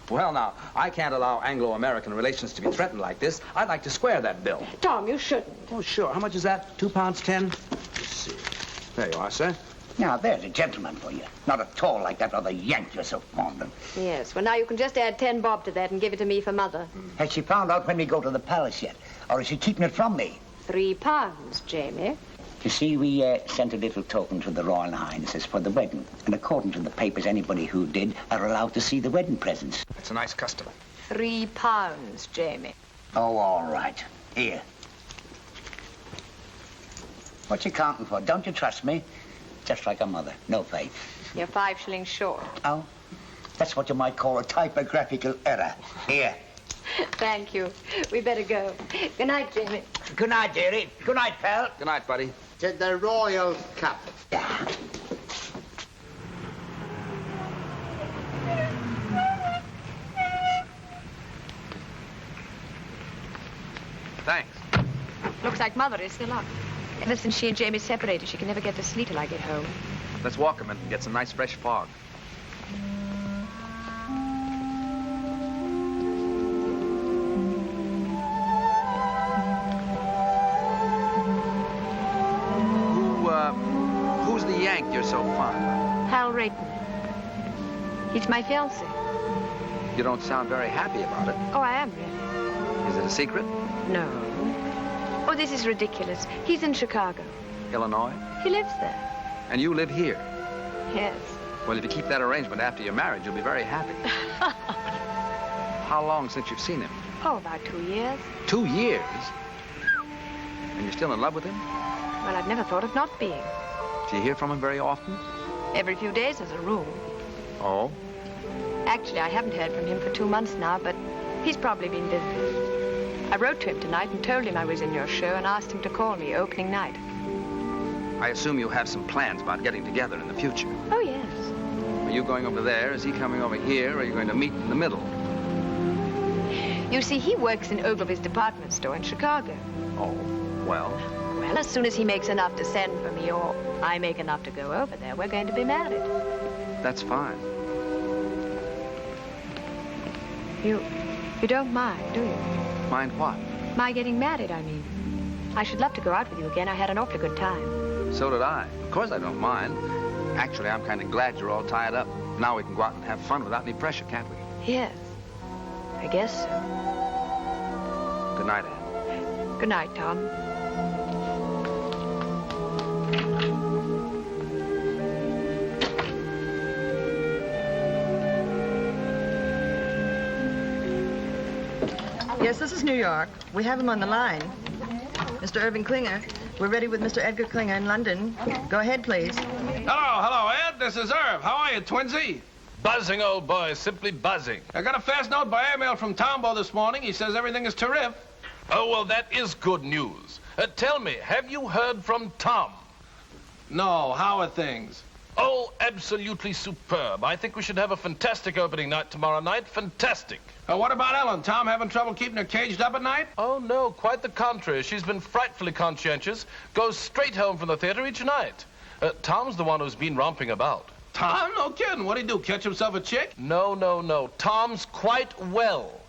[SPEAKER 2] Well, now, I can't allow Anglo-American relations to be threatened like this. I'd like to square that bill.
[SPEAKER 13] Tom, you shouldn't.
[SPEAKER 2] Oh, sure. How much is that? £2.10? Let's see. There you are, sir.
[SPEAKER 14] Now, there's a gentleman for you. Not at all like that other Yank you're so fond of.
[SPEAKER 13] Yes, well, now you can just add 10 bob to that and give it to me for Mother.
[SPEAKER 14] Has she found out when we go to the palace yet? Or is she keeping it from me?
[SPEAKER 13] £3, Jamie.
[SPEAKER 14] You see, we sent a little token to the Royal Highnesses for the wedding. And according to the papers, anybody who did are allowed to see the wedding presents.
[SPEAKER 2] It's a nice custom.
[SPEAKER 13] £3, Jamie.
[SPEAKER 14] Oh, all right. Here. What you counting for? Don't you trust me? Just like a mother. No faith.
[SPEAKER 13] You're 5 shillings short.
[SPEAKER 14] Oh? That's what you might call a typographical error. Here.
[SPEAKER 13] Thank you. We better go. Good night, Jamie.
[SPEAKER 14] Good night, dearie. Good night, pal.
[SPEAKER 2] Good night, buddy.
[SPEAKER 5] To the royal cap.
[SPEAKER 14] Yeah.
[SPEAKER 2] Thanks.
[SPEAKER 13] Looks like Mother is still up. Ever since she and Jamie separated, she can never get to sleep till I get home.
[SPEAKER 2] Let's walk him and get some nice fresh fog. Who's the Yank you're so fond of?
[SPEAKER 13] Hal Rayton. He's my fiancé.
[SPEAKER 2] You don't sound very happy about it.
[SPEAKER 13] Oh, I am, really.
[SPEAKER 2] Is it a secret?
[SPEAKER 13] No. Oh, this is ridiculous. He's in Chicago.
[SPEAKER 2] Illinois?
[SPEAKER 13] He lives there.
[SPEAKER 2] And you live here?
[SPEAKER 13] Yes.
[SPEAKER 2] Well, if you keep that arrangement after your marriage, you'll be very happy. How long since you've seen him?
[SPEAKER 13] Oh, about 2 years.
[SPEAKER 2] 2 years? And you're still in love with him?
[SPEAKER 13] Well, I've never thought of not being.
[SPEAKER 2] Do you hear from him very often?
[SPEAKER 13] Every few days as a rule.
[SPEAKER 2] Oh?
[SPEAKER 13] Actually, I haven't heard from him for 2 months now, but he's probably been busy. I wrote to him tonight and told him I was in your show and asked him to call me opening night.
[SPEAKER 2] I assume you have some plans about getting together in the future.
[SPEAKER 13] Oh, yes.
[SPEAKER 2] Are you going over there? Is he coming over here? Or are you going to meet in the middle?
[SPEAKER 13] You see, he works in Ogilvy's department store in Chicago.
[SPEAKER 2] Oh, well?
[SPEAKER 13] Well, as soon as he makes enough to send for me, or I make enough to go over there, we're going to be married.
[SPEAKER 2] That's fine.
[SPEAKER 13] You don't mind, do you?
[SPEAKER 2] Mind what?
[SPEAKER 13] My getting married, I mean. I should love to go out with you again. I had an awfully good time.
[SPEAKER 2] So did I. Of course I don't mind. Actually, I'm kind of glad you're all tied up. Now we can go out and have fun without any pressure, can't we?
[SPEAKER 13] Yes. I guess so.
[SPEAKER 2] Good night, Anne.
[SPEAKER 13] Good night, Tom.
[SPEAKER 15] Yes, this is New York. We have him on the line. Mr. Irving Klinger. We're ready with Mr. Edgar Klinger in London. Go ahead, please.
[SPEAKER 7] Hello, Ed. This is Irv. How are you, Twinsy? Buzzing, old boy, simply buzzing. I got a fast note by airmail from Tombo this morning. He says everything is terrific. Oh, well, that is good news. Tell me, have you heard from Tom? No, how are things? Oh, absolutely superb. I think we should have a fantastic opening night tomorrow night. Fantastic. What about Ellen? Tom having trouble keeping her caged up at night? Oh, no, quite the contrary. She's been frightfully conscientious. Goes straight home from the theater each night. Tom's the one who's been romping about. Tom? No kidding. What'd he do, catch himself a chick? No. Tom's quite well.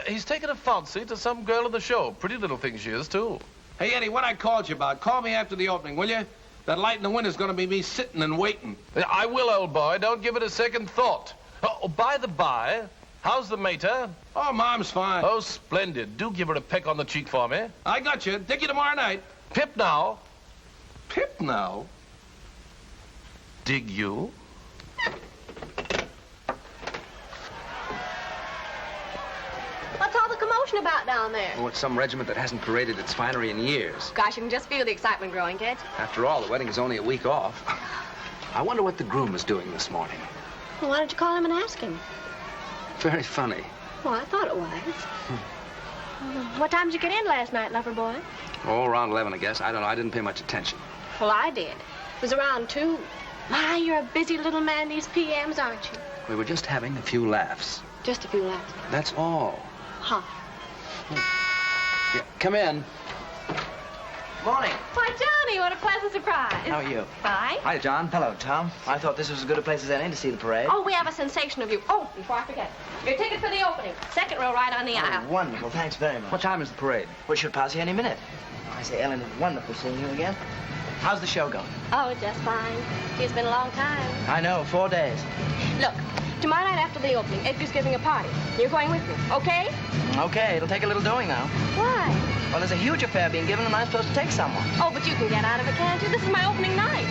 [SPEAKER 7] He's taken a fancy to some girl in the show. Pretty little thing she is, too. Hey, Eddie, what I called you about, call me after the opening, will you? That light in the window's gonna be me sitting and waiting. I will, old boy. Don't give it a second thought. Oh, by the by, how's the mater? Oh, Mom's fine. Oh, splendid. Do give her a peck on the cheek for me. I got you. Dig you tomorrow night. Pip now. Pip now? Dig you?
[SPEAKER 3] What's all the commotion about down there?
[SPEAKER 2] Oh, it's some regiment that hasn't paraded its finery in years.
[SPEAKER 3] Gosh, you can just feel the excitement growing, can't you?
[SPEAKER 2] After all, the wedding is only a week off. I wonder what the groom is doing this morning.
[SPEAKER 3] Well, why don't you call him and ask him?
[SPEAKER 2] Very funny.
[SPEAKER 3] Well, I thought it was. What time did you get in last night, lover boy?
[SPEAKER 2] Oh, around 11, I guess. I don't know. I didn't pay much attention.
[SPEAKER 3] Well, I did. It was around 2. My, you're a busy little man these PMs, aren't you?
[SPEAKER 2] We were just having a few laughs.
[SPEAKER 3] Just a few laughs.
[SPEAKER 2] That's all.
[SPEAKER 3] Huh.
[SPEAKER 2] Yeah, come in.
[SPEAKER 10] Morning.
[SPEAKER 3] Why, Johnny, what a pleasant surprise.
[SPEAKER 10] How are you?
[SPEAKER 3] Hi.
[SPEAKER 10] Hi, John. Hello, Tom. I thought this was as good a place as any to see the parade.
[SPEAKER 3] Oh, we have a sensation of you. Oh, before I forget, your ticket for the opening. Second row right on the aisle.
[SPEAKER 10] Wonderful. Thanks very much.
[SPEAKER 2] What time is the parade?
[SPEAKER 10] We should pass you any minute. I say, Ellen, it's wonderful seeing you again. How's the show going?
[SPEAKER 3] Oh, just fine. It's been a long time.
[SPEAKER 10] I know, 4 days.
[SPEAKER 3] Look, tomorrow night after the opening, Edgar's giving a party. You're going with me, okay?
[SPEAKER 10] Okay, it'll take a little doing now.
[SPEAKER 3] Why?
[SPEAKER 10] Well, there's a huge affair being given, and I'm supposed to take someone.
[SPEAKER 3] Oh, but you can get out of it, can't you? This is my opening night.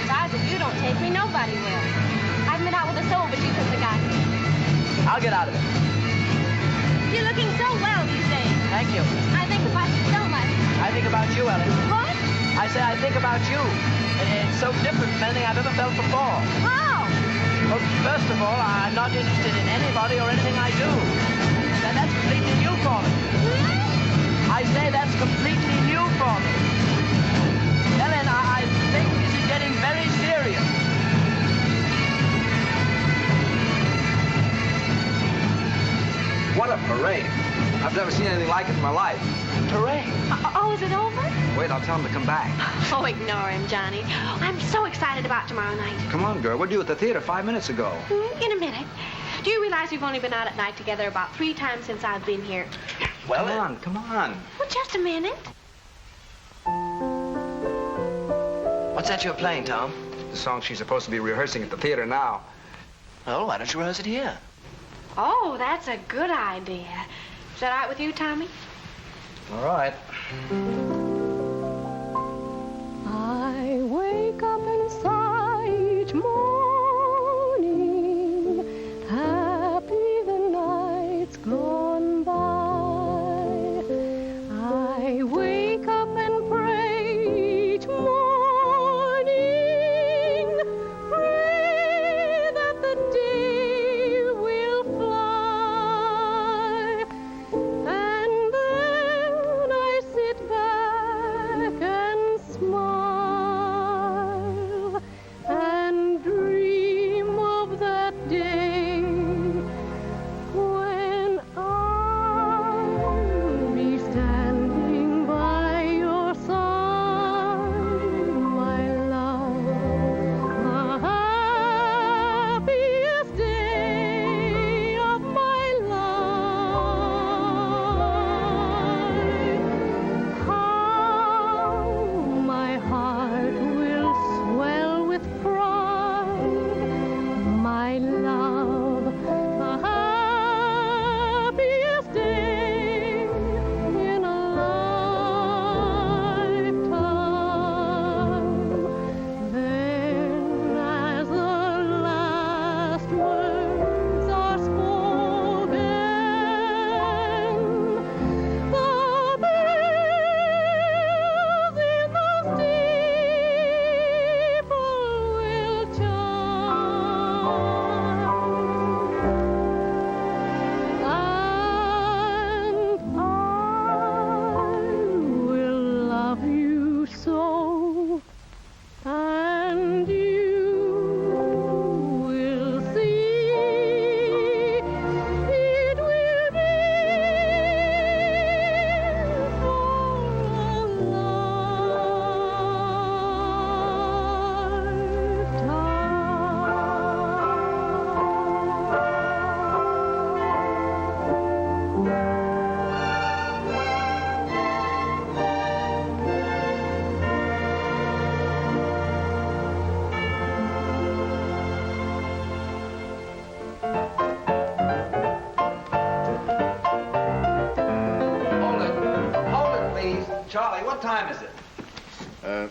[SPEAKER 3] Besides, if you don't take me, nobody will. I've been out with a soul, but you couldn't have gotten me.
[SPEAKER 10] I'll get out of it.
[SPEAKER 3] You're looking so well these days.
[SPEAKER 10] Thank you.
[SPEAKER 3] I think about you so much.
[SPEAKER 10] I think about you, Ellen.
[SPEAKER 3] What?
[SPEAKER 10] I say I think about you. It's so different from anything I've ever felt before.
[SPEAKER 3] How?
[SPEAKER 10] Well, first of all, I'm not interested in anybody or anything I do. And that's completely new for me. I say that's completely new for me. Ellen, I think this is getting very serious.
[SPEAKER 2] What a parade. I've never seen anything like it in my life.
[SPEAKER 10] Parade?
[SPEAKER 3] Oh, is it over?
[SPEAKER 2] Wait, I'll tell him to come back.
[SPEAKER 3] Oh, ignore him, Johnny. I'm so excited about tomorrow night.
[SPEAKER 2] Come on, girl. We're due at the theater 5 minutes ago.
[SPEAKER 3] In a minute. Do you realize we've only been out at night together about 3 times since I've been here?
[SPEAKER 2] Well, come on.
[SPEAKER 3] Well, just a minute.
[SPEAKER 10] What's that you're playing, Tom?
[SPEAKER 2] The song she's supposed to be rehearsing at the theater now.
[SPEAKER 10] Oh, why don't you rehearse it here?
[SPEAKER 3] Oh, that's a good idea. Is that all right with you, Tommy?
[SPEAKER 2] All right.
[SPEAKER 16] I wake up inside each morning, happy the night's gone by. I wake up and pray each morning, pray that the day will fly, and then I sit back
[SPEAKER 2] Charlie, what time is it?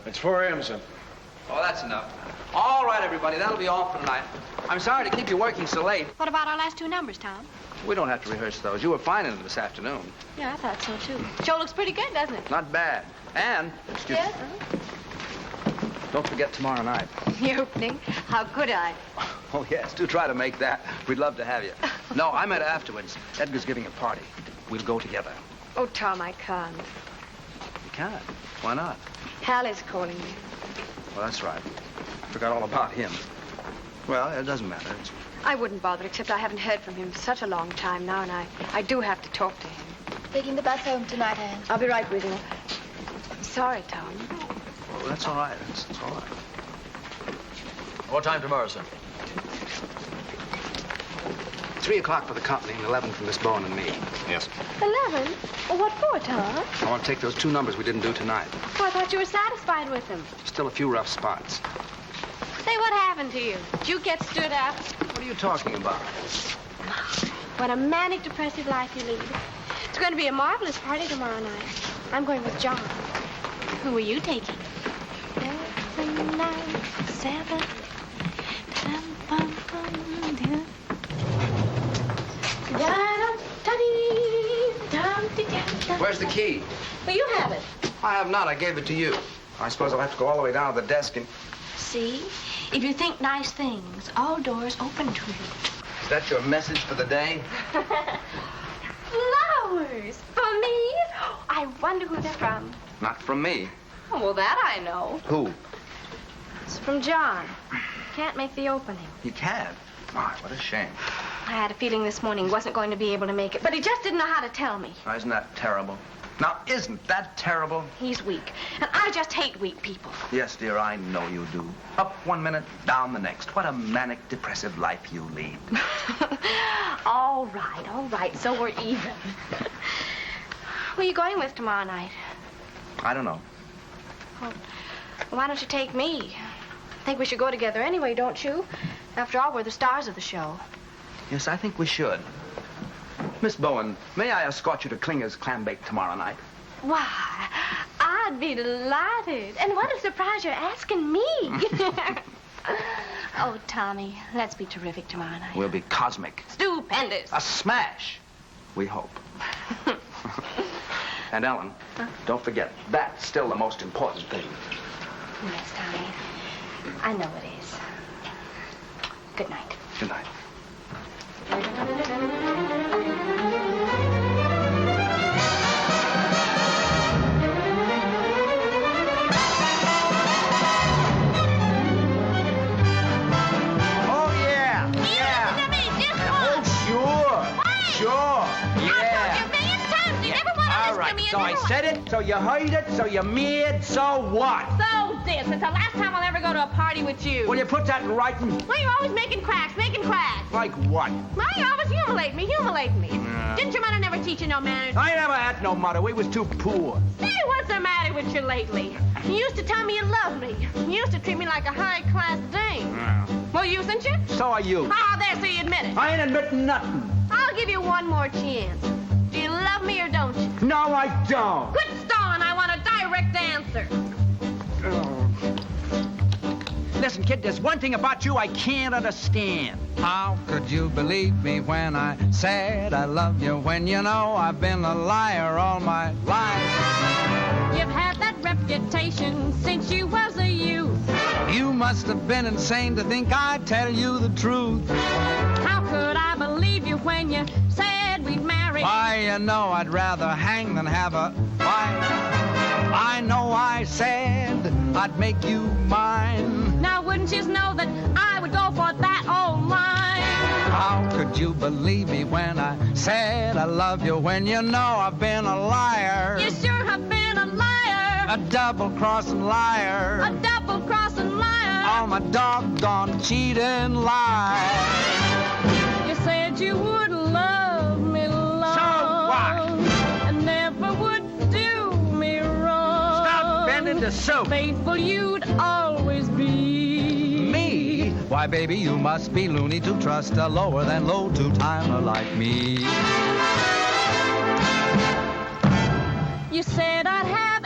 [SPEAKER 12] It's 4 a.m., sir.
[SPEAKER 2] Oh, that's enough. All right, everybody, that'll be all for tonight. I'm sorry to keep you working so late.
[SPEAKER 3] What about our last two numbers, Tom?
[SPEAKER 2] We don't have to rehearse those. You were fine in them this afternoon.
[SPEAKER 3] Yeah, I thought so, too. Show looks pretty good, doesn't it?
[SPEAKER 2] Not bad. And, excuse me, don't forget tomorrow night.
[SPEAKER 13] The opening? How could I?
[SPEAKER 2] Oh, yes, do try to make that. We'd love to have you. No, I meant afterwards. Edgar's giving a party. We'll go together.
[SPEAKER 13] Oh, Tom, I can't.
[SPEAKER 2] You can't. Why not?
[SPEAKER 13] Hal is calling me.
[SPEAKER 2] Well, that's right. Forgot all about him. Well, it doesn't matter.
[SPEAKER 13] I wouldn't bother, except I haven't heard from him such a long time now, and I do have to talk to him.
[SPEAKER 3] Taking the bus home tonight, Anne.
[SPEAKER 13] I'll be right with you. I'm sorry, Tom.
[SPEAKER 2] Well, that's all right. That's all right.
[SPEAKER 8] What time tomorrow, sir?
[SPEAKER 2] 3 o'clock for the company and 11 for Miss Bowen and me.
[SPEAKER 12] Yes.
[SPEAKER 3] 11? Well, what for, Tom?
[SPEAKER 2] I want to take those 2 numbers we didn't do tonight.
[SPEAKER 3] Oh, I thought you were satisfied with them.
[SPEAKER 2] Still a few rough spots.
[SPEAKER 3] Say, what happened to you? Did you get stood up?
[SPEAKER 2] What are you talking about?
[SPEAKER 3] What a manic, depressive life you lead. It's going to be a marvelous party tomorrow night. I'm going with John. Who are you taking? 7, 9, 7.
[SPEAKER 2] Where's the key?
[SPEAKER 3] Well, you have it.
[SPEAKER 2] I have not. I gave it to you. I suppose I'll have to go all the way down to the desk and...
[SPEAKER 3] See? If you think nice things, all doors open to you.
[SPEAKER 2] Is that your message for the day?
[SPEAKER 3] Flowers! For me? I wonder who they're from.
[SPEAKER 2] Not from me.
[SPEAKER 3] Oh, well, that I know.
[SPEAKER 2] Who?
[SPEAKER 3] It's from John. Can't make the opening.
[SPEAKER 2] You can't? My, what a shame.
[SPEAKER 3] I had a feeling this morning he wasn't going to be able to make it, but he just didn't know how to tell me.
[SPEAKER 2] Now, isn't that terrible? Now, isn't that terrible?
[SPEAKER 3] He's weak, and I just hate weak people.
[SPEAKER 2] Yes, dear, I know you do. Up 1 minute, down the next. What a manic, depressive life you lead.
[SPEAKER 3] All right, so we're even. Who are you going with tomorrow night?
[SPEAKER 2] I don't know.
[SPEAKER 3] Well, why don't you take me? I think we should go together anyway, don't you? After all, we're the stars of the show.
[SPEAKER 2] Yes, I think we should. Miss Bowen, may I escort you to Klinger's clam bake tomorrow night?
[SPEAKER 3] Why, I'd be delighted. And what a surprise you're asking me. Oh, Tommy, let's be terrific tomorrow night.
[SPEAKER 2] We'll be cosmic.
[SPEAKER 3] Stupendous.
[SPEAKER 2] A smash, we hope. And Ellen, don't forget, that's still the most important thing.
[SPEAKER 3] Yes, Tommy. I know it is. Good night.
[SPEAKER 2] Good night.
[SPEAKER 14] Oh, yeah.
[SPEAKER 17] So I said it, so you heard it, so you're mad, so what?
[SPEAKER 16] So this. It's the last time I'll ever go to a party with you.
[SPEAKER 17] Will you put that in writing?
[SPEAKER 16] Well, you're always making cracks.
[SPEAKER 17] Like what?
[SPEAKER 16] Well, you always humiliate me. Didn't your mother never teach you no manners?
[SPEAKER 17] I never had no mother. We was too poor.
[SPEAKER 16] Say, what's the matter with you lately? You used to tell me you loved me. You used to treat me like a high-class dame. Well, usen't you?
[SPEAKER 17] So are you.
[SPEAKER 16] Oh, there, so you admit it.
[SPEAKER 17] I ain't admitting nothing.
[SPEAKER 16] I'll give you one more chance. Do you love me or don't you?
[SPEAKER 17] No, I don't.
[SPEAKER 16] Quit stalling. I want a direct answer.
[SPEAKER 17] Listen, kid, there's one thing about you I can't understand.
[SPEAKER 1] How could you believe me when I said I love you, when you know I've been a liar all my life?
[SPEAKER 16] You've had that reputation since you was a youth.
[SPEAKER 1] You must have been insane to think I'd tell you the truth.
[SPEAKER 16] How could I believe you when you said we'd marry?
[SPEAKER 1] Why, you know I'd rather hang than have a fight. I know I said I'd make you mine.
[SPEAKER 16] Now wouldn't you know that I would go for that old line?
[SPEAKER 1] How could you believe me when I said I love you, when you know I've been a liar?
[SPEAKER 16] You sure have been a liar.
[SPEAKER 1] A double-crossing liar.
[SPEAKER 16] A double-crossing liar.
[SPEAKER 1] Oh, my doggone cheating lie.
[SPEAKER 16] You said you would love me long.
[SPEAKER 17] So what?
[SPEAKER 16] And never would do me wrong.
[SPEAKER 17] Stop bending the soup.
[SPEAKER 16] Faithful you'd always be.
[SPEAKER 1] Me? Why, baby, you must be loony to trust a lower than low two-timer like me.
[SPEAKER 16] You said I'd have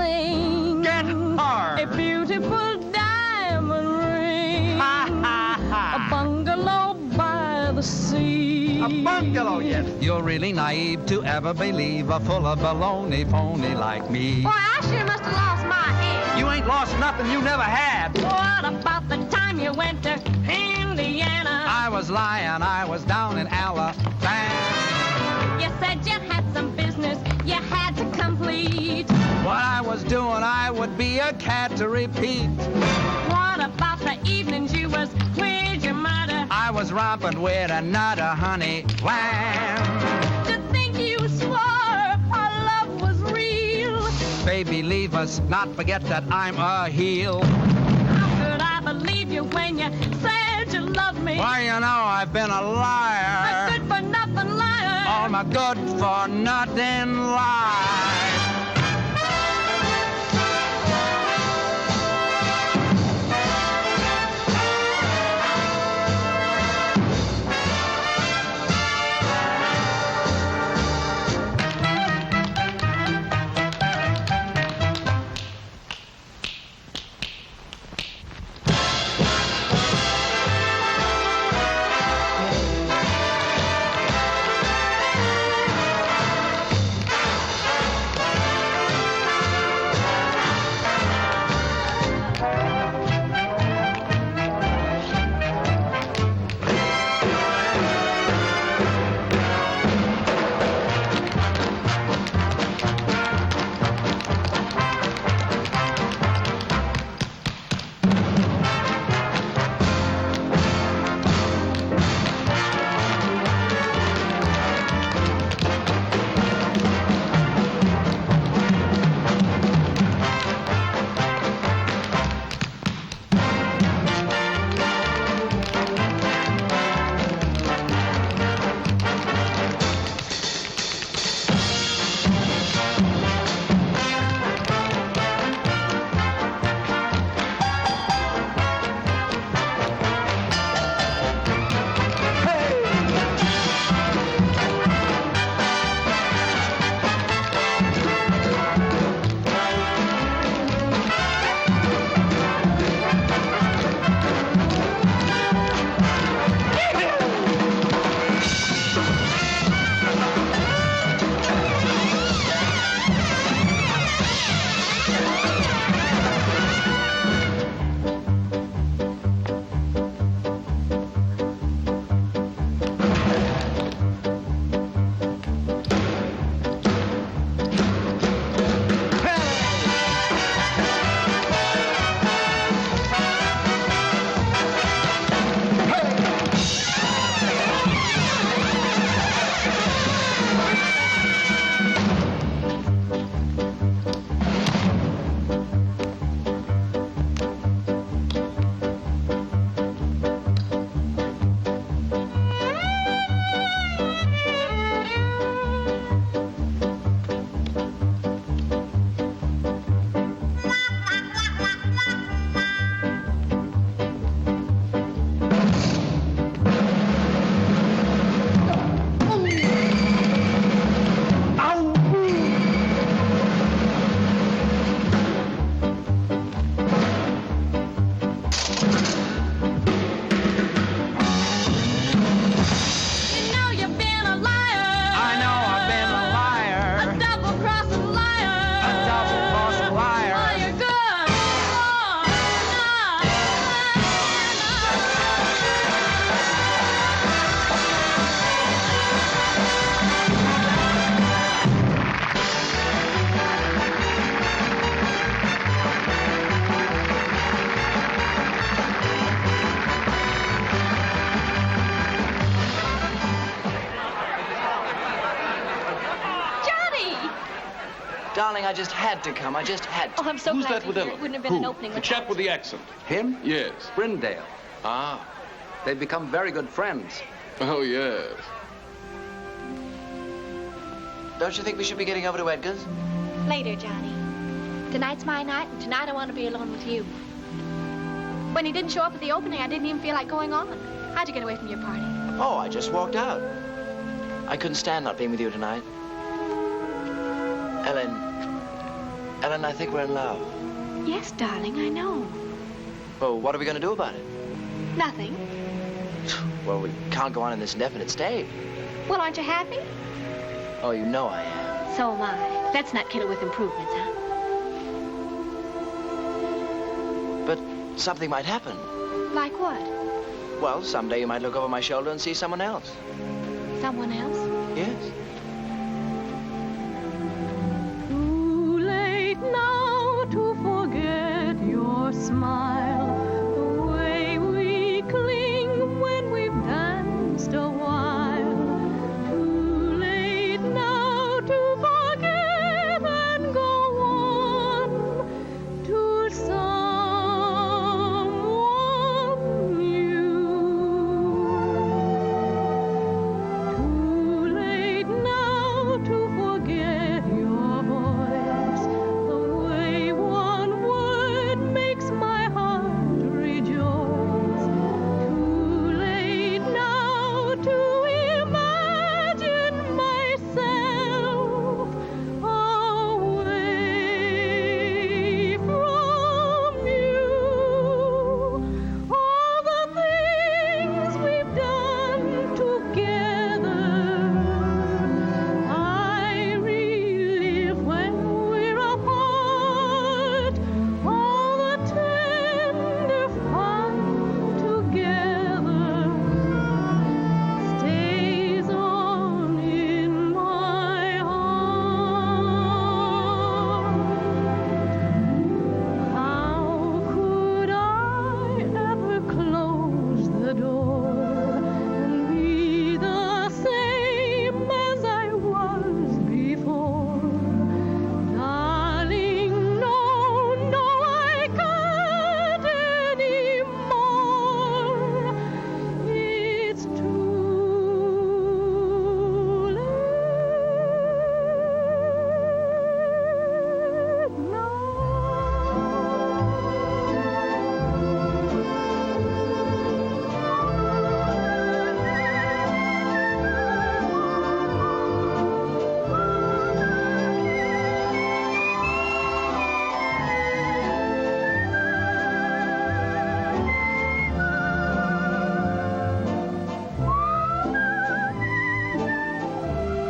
[SPEAKER 18] thing.
[SPEAKER 17] Get her.
[SPEAKER 18] A beautiful diamond ring.
[SPEAKER 17] Ha, ha, ha.
[SPEAKER 18] A bungalow by the sea.
[SPEAKER 17] A bungalow, yes.
[SPEAKER 1] You're really naive to ever believe a full of baloney phony like me.
[SPEAKER 16] Boy, I sure must have lost my head.
[SPEAKER 17] You ain't lost nothing you never had.
[SPEAKER 18] What about the time you went to Indiana?
[SPEAKER 1] I was lying, I was down in Alabama.
[SPEAKER 18] You said you had some business you had to complete.
[SPEAKER 1] What I was doing, I would be a cat to repeat.
[SPEAKER 18] What about the evenings you was with your mother?
[SPEAKER 1] I was romping with another honey lamb.
[SPEAKER 18] To think you swore our love was real.
[SPEAKER 1] Baby, leave us, not forget that I'm a heel.
[SPEAKER 18] How could I believe you when you said you loved me?
[SPEAKER 1] Why, you know, I've been a liar.
[SPEAKER 18] A good-for-nothing liar.
[SPEAKER 1] All my good-for-nothing lies.
[SPEAKER 10] Darling, I just had to come. I just had to.
[SPEAKER 16] Oh, I'm so
[SPEAKER 9] Who's
[SPEAKER 16] glad
[SPEAKER 9] that with
[SPEAKER 16] to hear.
[SPEAKER 9] Ellen?
[SPEAKER 16] It wouldn't have been an opening.
[SPEAKER 9] The chap with the accent.
[SPEAKER 2] Him?
[SPEAKER 9] Yes.
[SPEAKER 2] Brindale.
[SPEAKER 9] Ah.
[SPEAKER 2] They've become very good friends.
[SPEAKER 9] Oh, yes.
[SPEAKER 10] Don't you think we should be getting over to Edgar's?
[SPEAKER 3] Later, Johnny. Tonight's my night, and tonight I want to be alone with you. When he didn't show up at the opening, I didn't even feel like going on. How'd you get away from your party?
[SPEAKER 10] Oh, I just walked out. I couldn't stand not being with you tonight. Ellen, Ellen, I think we're in love.
[SPEAKER 3] Yes, darling, I know.
[SPEAKER 10] Well, what are we going to do about it?
[SPEAKER 3] Nothing.
[SPEAKER 10] Well, we can't go on in this indefinite state.
[SPEAKER 3] Well, aren't you happy?
[SPEAKER 10] Oh, you know I am.
[SPEAKER 3] So am I. Let's not kid her with improvements, huh?
[SPEAKER 10] But something might happen.
[SPEAKER 3] Like what?
[SPEAKER 10] Well, someday you might look over my shoulder and see someone else.
[SPEAKER 3] Someone else?
[SPEAKER 10] Yes.
[SPEAKER 18] Too late now to forget your smile, the way we cling when we've danced a while. Too late now to forget and go on to someone new. Too late now to forget your voice, the way one word makes my heart rejoice. Too late now to imagine myself away from you. All the things we've done together, I relive when we're apart. All the tender fun together stays on in my heart. How could I ever close the door and be the same as I was before? Darling, no, no, I can't anymore. It's too late now.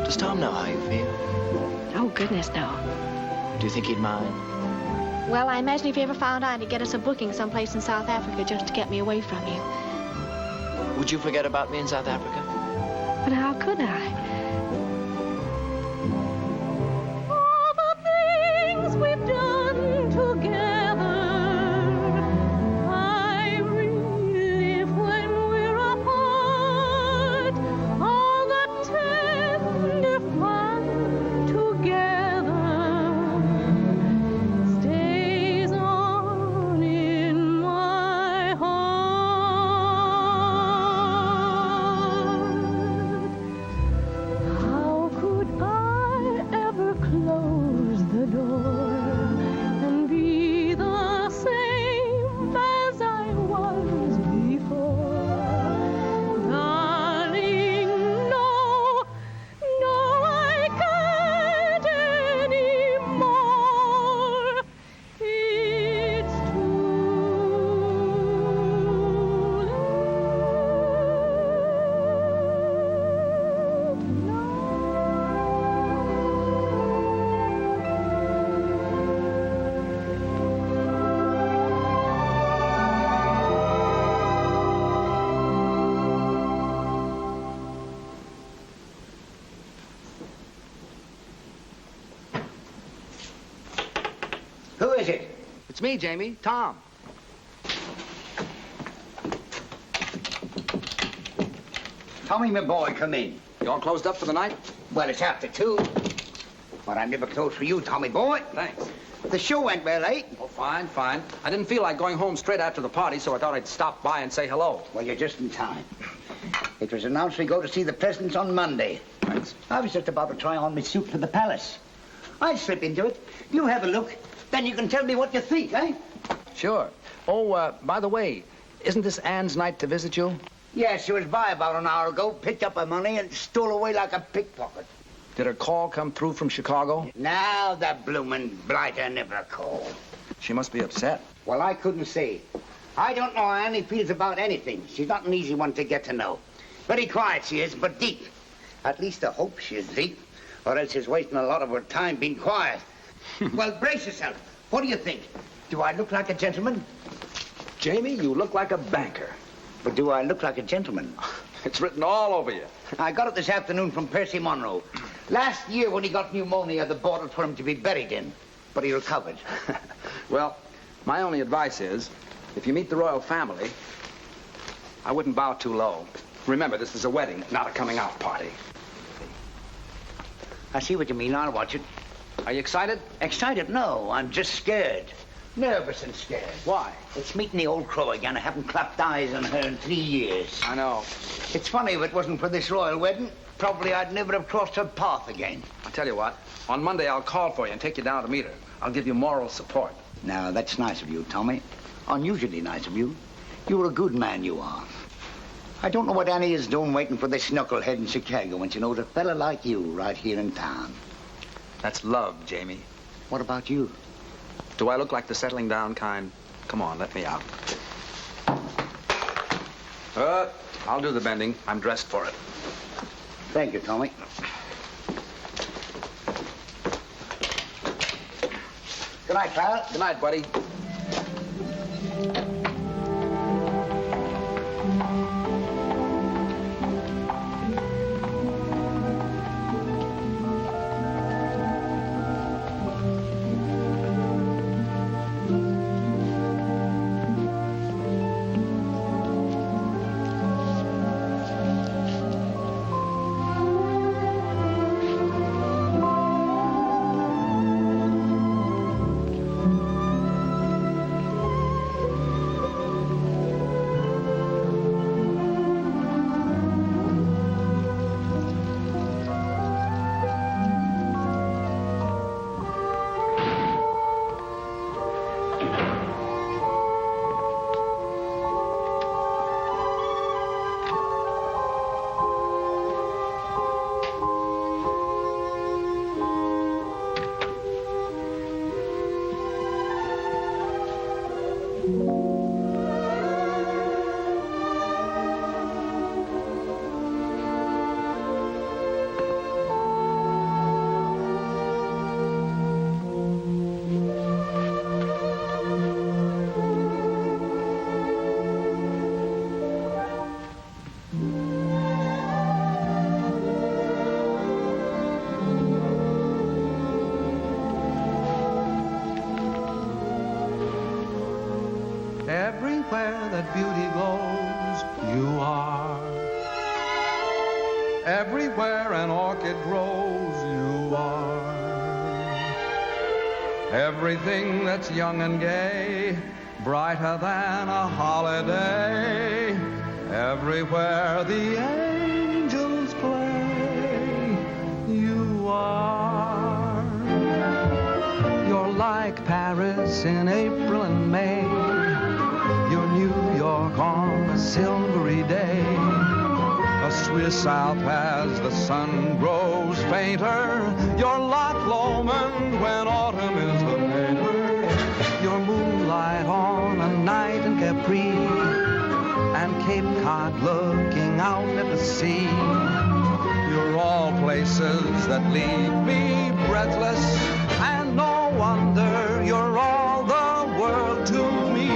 [SPEAKER 10] Does Tom know how you feel?
[SPEAKER 3] Oh, goodness, no.
[SPEAKER 10] Do you think he'd mind?
[SPEAKER 3] Well, I imagine if he ever found out, he'd get us a booking someplace in South Africa just to get me away from you.
[SPEAKER 10] Would you forget about me in South Africa?
[SPEAKER 3] But how could I?
[SPEAKER 18] All the things we've done together, I relive when we're apart. All the tender fun together stays on in my heart. How could I ever close the door and be the same as I was before? Darling, no, no, I can't anymore. It's too
[SPEAKER 14] Who is it?
[SPEAKER 2] It's me, Jamie. Tom.
[SPEAKER 14] Tommy, my boy, come in.
[SPEAKER 2] You all closed up for the night?
[SPEAKER 14] Well, it's after 2. But I'm never closed for you, Tommy boy.
[SPEAKER 2] Thanks.
[SPEAKER 14] The show went well, eh?
[SPEAKER 2] Oh, fine, fine. I didn't feel like going home straight after the party, so I thought I'd stop by and say hello.
[SPEAKER 14] Well, you're just in time. It was announced we go to see the presidents on Monday.
[SPEAKER 2] Thanks.
[SPEAKER 14] I was just about to try on my suit for the palace. I'll slip into it. You have a look. Then you can tell me what you think, eh?
[SPEAKER 2] Sure. Oh, by the way, isn't this Anne's night to visit you?
[SPEAKER 14] Yes, she was by about an hour ago, picked up her money, and stole away like a pickpocket.
[SPEAKER 2] Did her call come through from Chicago?
[SPEAKER 14] Now the bloomin' blighter never called.
[SPEAKER 2] She must be upset.
[SPEAKER 14] Well, I couldn't say. I don't know how Annie feels about anything. She's not an easy one to get to know. Very quiet she is, but deep. At least I hope she is deep, or else she's wasting a lot of her time being quiet. Well, brace yourself. What do you think? Do I look like a gentleman?
[SPEAKER 2] Jamie, you look like a banker.
[SPEAKER 14] But do I look like a gentleman?
[SPEAKER 2] It's written all over you.
[SPEAKER 14] I got it this afternoon from Percy Monroe. Last year when he got pneumonia, they bought it for him to be buried in. But he recovered.
[SPEAKER 2] Well, my only advice is, if you meet the royal family, I wouldn't bow too low. Remember, this is a wedding, not a coming out party.
[SPEAKER 14] I see what you mean. I'll watch it.
[SPEAKER 2] Are you excited?
[SPEAKER 14] Excited? No, I'm just scared. Nervous and scared.
[SPEAKER 2] Why?
[SPEAKER 14] It's meeting the old crow again. I haven't clapped eyes on her in 3 years.
[SPEAKER 2] I know.
[SPEAKER 14] It's funny, if it wasn't for this royal wedding, probably I'd never have crossed her path again.
[SPEAKER 2] I'll tell you what. On Monday, I'll call for you and take you down to meet her. I'll give you moral support.
[SPEAKER 14] Now, that's nice of you, Tommy. Unusually nice of you. You're a good man, you are. I don't know what Annie is doing waiting for this knucklehead in Chicago when she knows a fella like you right here in town.
[SPEAKER 2] That's love, Jamie.
[SPEAKER 14] What about you?
[SPEAKER 2] Do I look like the settling down kind? Come on, let me out. I'll do the bending. I'm dressed for it.
[SPEAKER 14] Thank you, Tommy. Good night, pal.
[SPEAKER 2] Good night, buddy.
[SPEAKER 1] Everywhere that beauty goes, you are. Everywhere an orchid grows, you are. Everything that's young and gay, brighter than a holiday. Everywhere the angels play, you are. You're like Paris in April and May. You're New York on a silvery day. A Swiss Alp as the sun grows fainter. You're Loch Lomond when autumn is the painter. You're moonlight on a night in Capri, and Cape Cod looking out at the sea. You're all places that leave me breathless, and no wonder you're all the world to me.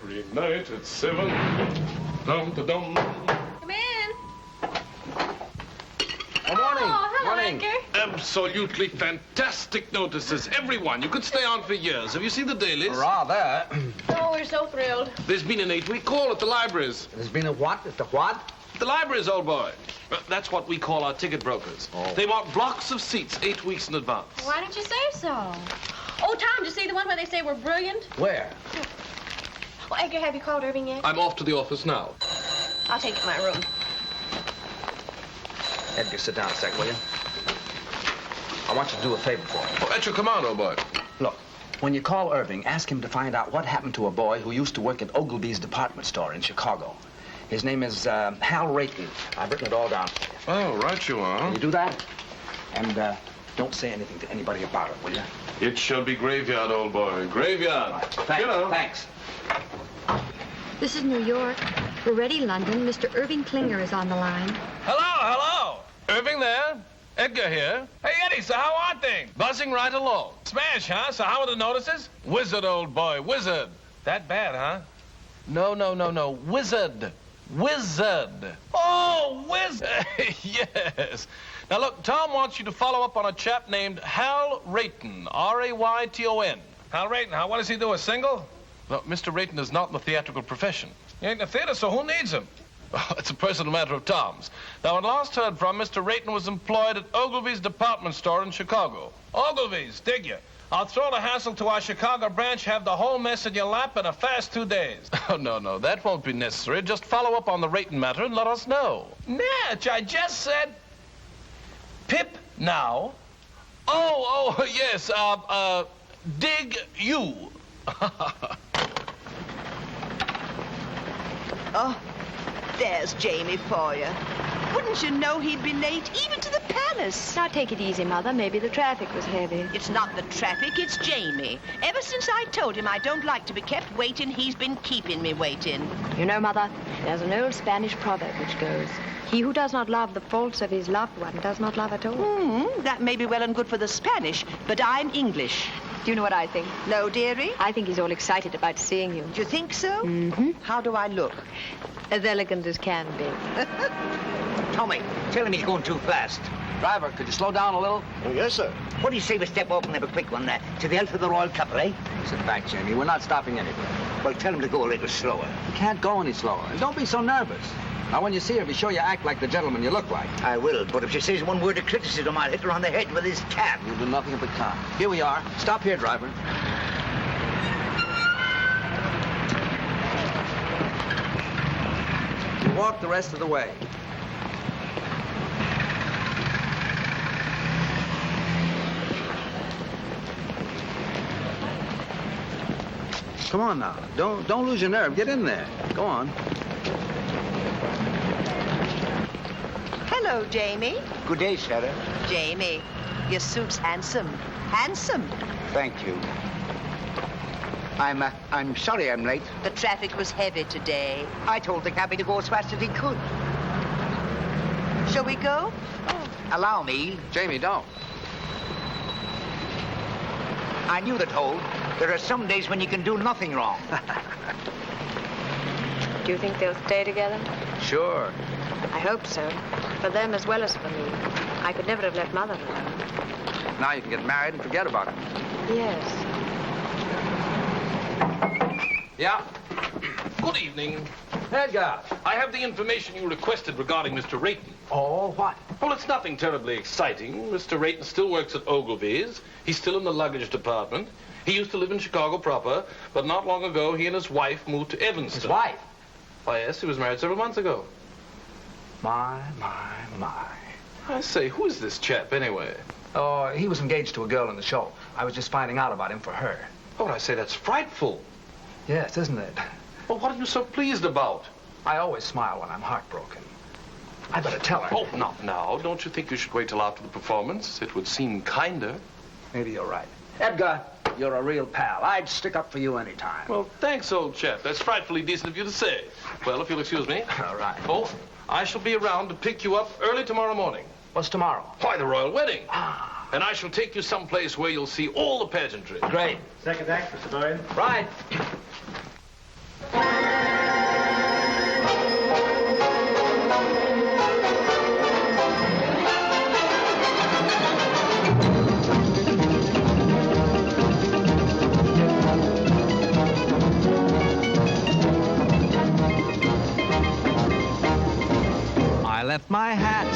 [SPEAKER 7] Every night at 7. Dum-da-dum.
[SPEAKER 16] Come in.
[SPEAKER 2] Good morning.
[SPEAKER 16] Oh, hello,
[SPEAKER 2] Morning.
[SPEAKER 16] Edgar.
[SPEAKER 7] Absolutely fantastic notices. Everyone. You could stay on for years. Have you seen the dailies?
[SPEAKER 2] Rather.
[SPEAKER 16] Oh, we're so thrilled.
[SPEAKER 7] There's been an 8-week call at the libraries.
[SPEAKER 2] There's been a what? At the what?
[SPEAKER 7] The libraries, old boy. That's what we call our ticket brokers.
[SPEAKER 2] Oh.
[SPEAKER 7] They want blocks of seats 8 weeks in advance.
[SPEAKER 16] Why didn't you say so? Oh, Tom, did you see the one where they say we're brilliant?
[SPEAKER 2] Where?
[SPEAKER 16] Well, Edgar, have you called Irving yet?
[SPEAKER 7] I'm off to the office now.
[SPEAKER 16] I'll take you to my room.
[SPEAKER 2] Edgar, sit down a sec, will you? I want you to do a favor for me.
[SPEAKER 7] Oh, at your command, old boy.
[SPEAKER 2] Look, when you call Irving, ask him to find out what happened to a boy who used to work at Ogilvy's department store in Chicago. His name is Hal Rayton. I've written it all down for you.
[SPEAKER 7] Oh, right you are.
[SPEAKER 2] Can you do that? And don't say anything to anybody about it, will you?
[SPEAKER 7] It shall be graveyard, old boy. Graveyard.
[SPEAKER 2] Right. Thanks. Thanks.
[SPEAKER 13] This is New York. We're ready, London. Mr. Irving Klinger is on the line.
[SPEAKER 7] Hello. Irving there. Edgar here. Hey, Eddie, so how are things? Buzzing right along. Smash, huh? So how are the notices? Wizard, old boy, wizard. That bad, huh? No. Wizard. Oh, wizard. Yes. Now, look, Tom wants you to follow up on a chap named Hal Rayton, R-A-Y-T-O-N. Hal Rayton, what does he do, a single? No, Mr. Rayton is not in the theatrical profession. He ain't in the theater, so who needs him? Oh, it's a personal matter of Tom's. Now, when last heard from, Mr. Rayton was employed at Ogilvy's department store in Chicago. Ogilvy's, dig you? I'll throw the hassle to our Chicago branch, have the whole mess in your lap in a fast 2 days. Oh, no, that won't be necessary. Just follow up on the Rayton matter and let us know. Natch, I just said... Pip now. Oh, yes, dig you.
[SPEAKER 19] Oh, there's Jamie for you. Wouldn't you know he'd be late, even to the palace?
[SPEAKER 13] Now, take it easy, Mother. Maybe the traffic was heavy.
[SPEAKER 19] It's not the traffic, it's Jamie. Ever since I told him I don't like to be kept waiting, he's been keeping me waiting.
[SPEAKER 13] You know, Mother, there's an old Spanish proverb which goes, he who does not love the faults of his loved one does not love at all.
[SPEAKER 19] That may be well and good for the Spanish, but I'm English.
[SPEAKER 13] Do you know what I think?
[SPEAKER 19] No, dearie?
[SPEAKER 13] I think he's all excited about seeing you.
[SPEAKER 19] Do you think so?
[SPEAKER 13] Mm-hmm.
[SPEAKER 19] How do I look?
[SPEAKER 13] As elegant as can be.
[SPEAKER 14] Tommy, tell him he's going too fast.
[SPEAKER 2] Driver, could you slow down a little?
[SPEAKER 5] Oh, yes, sir.
[SPEAKER 14] What do you say we step off and have a quick one there? To the health of the royal couple, eh?
[SPEAKER 2] Sit back, Jamie. We're not stopping anywhere.
[SPEAKER 14] Well, tell him to go a little slower.
[SPEAKER 2] You can't go any slower. And don't be so nervous. Now, when you see her, be sure you act like the gentleman you look like.
[SPEAKER 14] I will, but if she says one word of criticism, I'll hit her on the head with this cab.
[SPEAKER 2] You'll do nothing of the kind. Here we are. Stop here, driver. You walk the rest of the way. Come on now. Don't lose your nerve. Get in there. Go on.
[SPEAKER 19] Hello, Jamie.
[SPEAKER 14] Good day, Sarah.
[SPEAKER 19] Jamie, your suit's handsome. Handsome.
[SPEAKER 14] Thank you. I'm sorry I'm late.
[SPEAKER 19] The traffic was heavy today.
[SPEAKER 14] I told the cabby to go as fast as he could.
[SPEAKER 19] Shall we go?
[SPEAKER 14] Allow me.
[SPEAKER 2] Jamie, don't.
[SPEAKER 14] I knew the toll. There are some days when you can do nothing wrong.
[SPEAKER 13] Do you think they'll stay together?
[SPEAKER 2] Sure.
[SPEAKER 13] I hope so. For them as well as for me. I could never have left Mother alone.
[SPEAKER 2] Now you can get married and forget about it.
[SPEAKER 13] Yes.
[SPEAKER 2] Yeah?
[SPEAKER 7] Good evening.
[SPEAKER 2] Edgar.
[SPEAKER 7] I have the information you requested regarding Mr. Rayton.
[SPEAKER 2] Oh, what?
[SPEAKER 7] Well, it's nothing terribly exciting. Mr. Rayton still works at Ogilvy's. He's still in the luggage department. He used to live in Chicago proper, but not long ago, he and his wife moved to Evanston.
[SPEAKER 2] His wife?
[SPEAKER 7] Why, yes, he was married several months ago.
[SPEAKER 2] My.
[SPEAKER 7] I say, who is this chap, anyway?
[SPEAKER 2] Oh, he was engaged to a girl in the show. I was just finding out about him for her.
[SPEAKER 7] Oh, I say, that's frightful.
[SPEAKER 2] Yes, isn't it?
[SPEAKER 7] Well, what are you so pleased about?
[SPEAKER 2] I always smile when I'm heartbroken. I better tell her.
[SPEAKER 7] Oh, not now. Don't you think you should wait till after the performance? It would seem kinder.
[SPEAKER 2] Maybe you're right. Edgar, you're a real pal. I'd stick up for you anytime.
[SPEAKER 7] Well, thanks, old chap. That's frightfully decent of you to say. Well, if you'll excuse me.
[SPEAKER 2] All right.
[SPEAKER 7] Oh, I shall be around to pick you up early tomorrow morning.
[SPEAKER 2] What's tomorrow?
[SPEAKER 7] Why, the royal wedding. And I shall take you someplace where you'll see all the pageantry.
[SPEAKER 2] Great.
[SPEAKER 5] Second act, Mr. Donen.
[SPEAKER 2] Right.
[SPEAKER 1] left my hat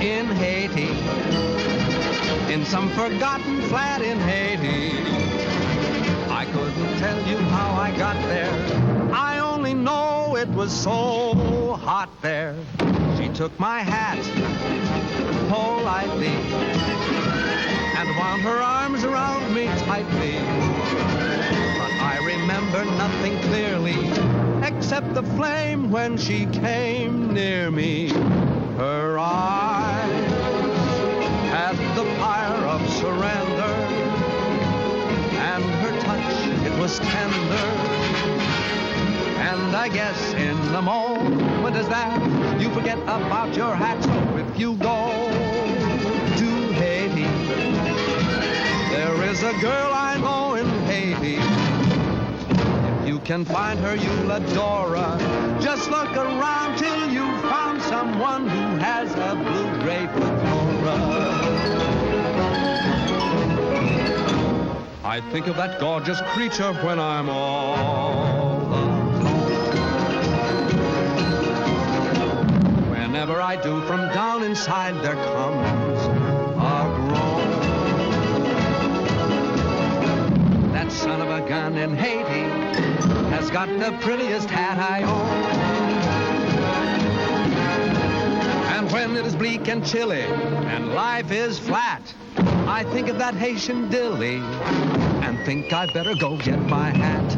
[SPEAKER 1] in Haiti, in some forgotten flat in Haiti. I couldn't tell you how I got there. I only know it was so hot there. She took my hat politely and wound her arms around me tightly. But I remember nothing clearly except the flame when she came near me. Her eyes had the fire of surrender, and her touch, it was tender. And I guess in the moment as that, you forget about your hat. So if you go to Haiti, there is a girl I know in Haiti. If you can find her, you'll adore her. Just look around till you found someone who has a blue-gray fedora. I think of that gorgeous creature when I'm all alone. Whenever I do, from down inside there comes a groan. That son of a gun in Haiti has got the prettiest hat I own. And when it is bleak and chilly and life is flat, I think of that Haitian dilly and think I'd better go get my hat.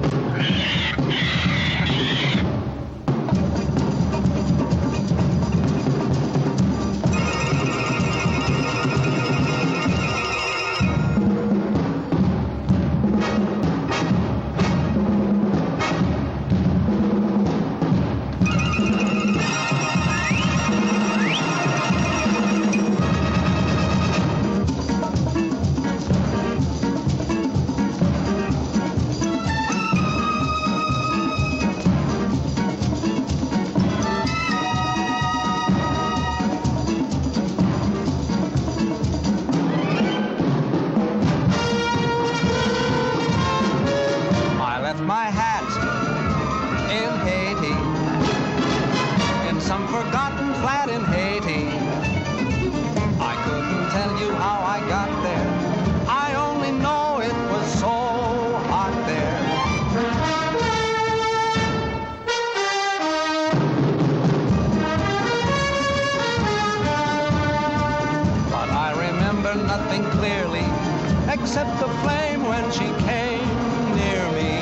[SPEAKER 1] Except the flame when she came near me.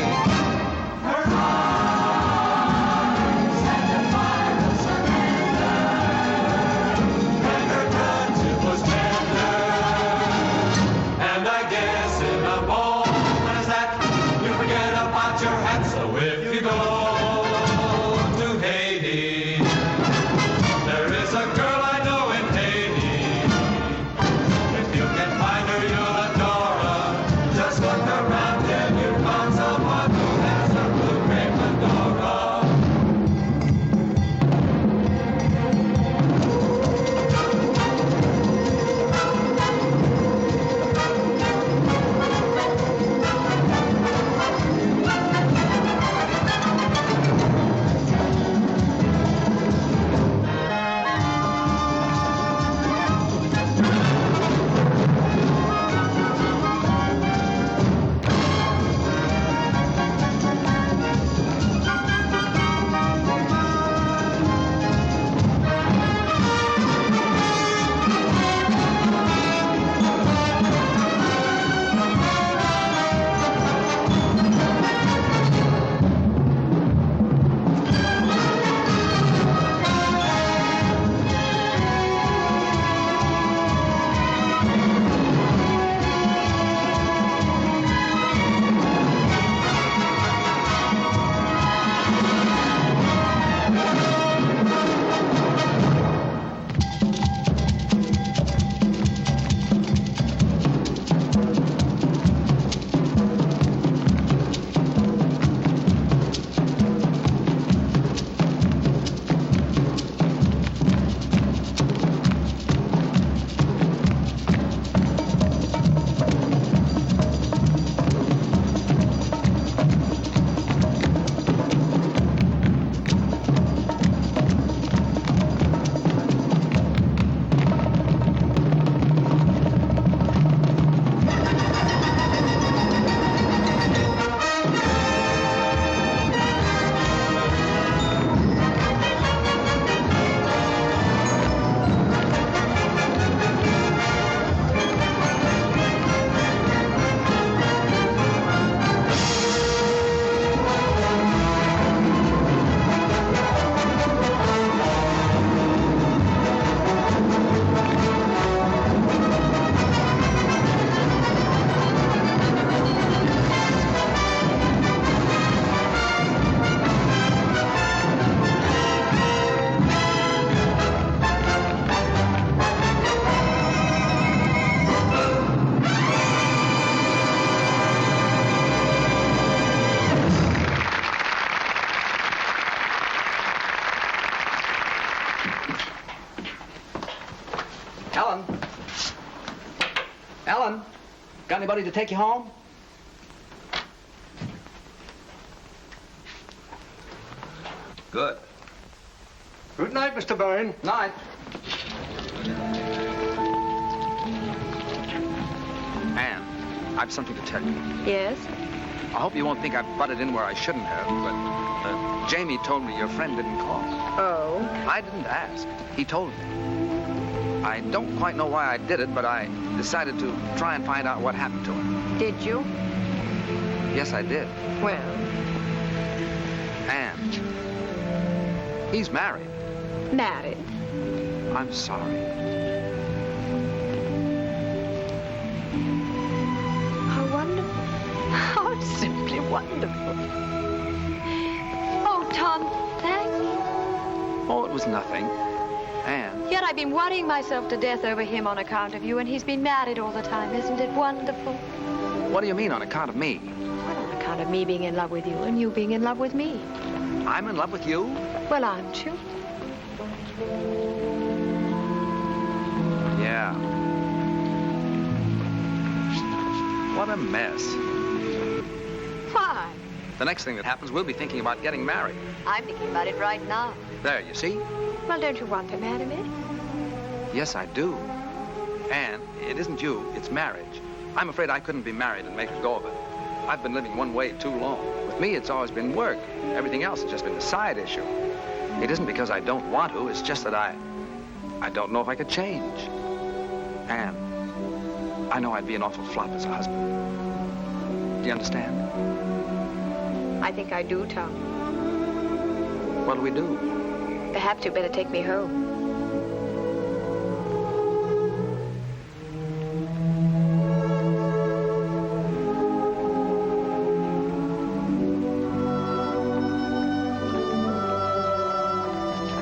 [SPEAKER 1] Her eyes had the fire of surrender, and her touch, it was tender. And I guess in a moment as that, you forget about your hat. So if you go to Haiti, there is a girl I know in Haiti. If you can find her, you'll adore her.
[SPEAKER 2] anybody to take you home? Good.
[SPEAKER 20] Good night, Mr. Byrne.
[SPEAKER 2] Night. Anne, I've something to tell you.
[SPEAKER 13] Yes?
[SPEAKER 2] I hope you won't think I've butted in where I shouldn't have, but Jamie told me your friend didn't call.
[SPEAKER 13] Oh?
[SPEAKER 2] I didn't ask. He told me. I don't quite know why I did it, but I decided to try and find out what happened to him.
[SPEAKER 13] Did you?
[SPEAKER 2] Yes, I did.
[SPEAKER 13] Well?
[SPEAKER 2] Anne, he's married.
[SPEAKER 13] Married?
[SPEAKER 2] I'm sorry.
[SPEAKER 13] How wonderful. How simply wonderful. Oh, Tom, thank you.
[SPEAKER 2] Oh, it was nothing. Anne.
[SPEAKER 13] Yet I've been worrying myself to death over him on account of you, and he's been married all the time. Isn't it wonderful?
[SPEAKER 2] What do you mean, on account of me?
[SPEAKER 13] Well, on account of me being in love with you, and you being in love with me.
[SPEAKER 2] I'm in love with you?
[SPEAKER 13] Well, aren't you?
[SPEAKER 2] Yeah. What a mess.
[SPEAKER 13] Why?
[SPEAKER 2] The next thing that happens, we'll be thinking about getting married.
[SPEAKER 13] I'm thinking about it right now.
[SPEAKER 2] There, you see?
[SPEAKER 13] Well, don't you want to marry me?
[SPEAKER 2] Yes, I do. Anne, it isn't you, it's marriage. I'm afraid I couldn't be married and make a go of it. I've been living one way too long. With me, it's always been work. Everything else has just been a side issue. It isn't because I don't want to, it's just that I don't know if I could change. Anne, I know I'd be an awful flop as a husband. Do you understand?
[SPEAKER 13] I think I do, Tom.
[SPEAKER 2] What do we do?
[SPEAKER 13] Perhaps you'd better take me home.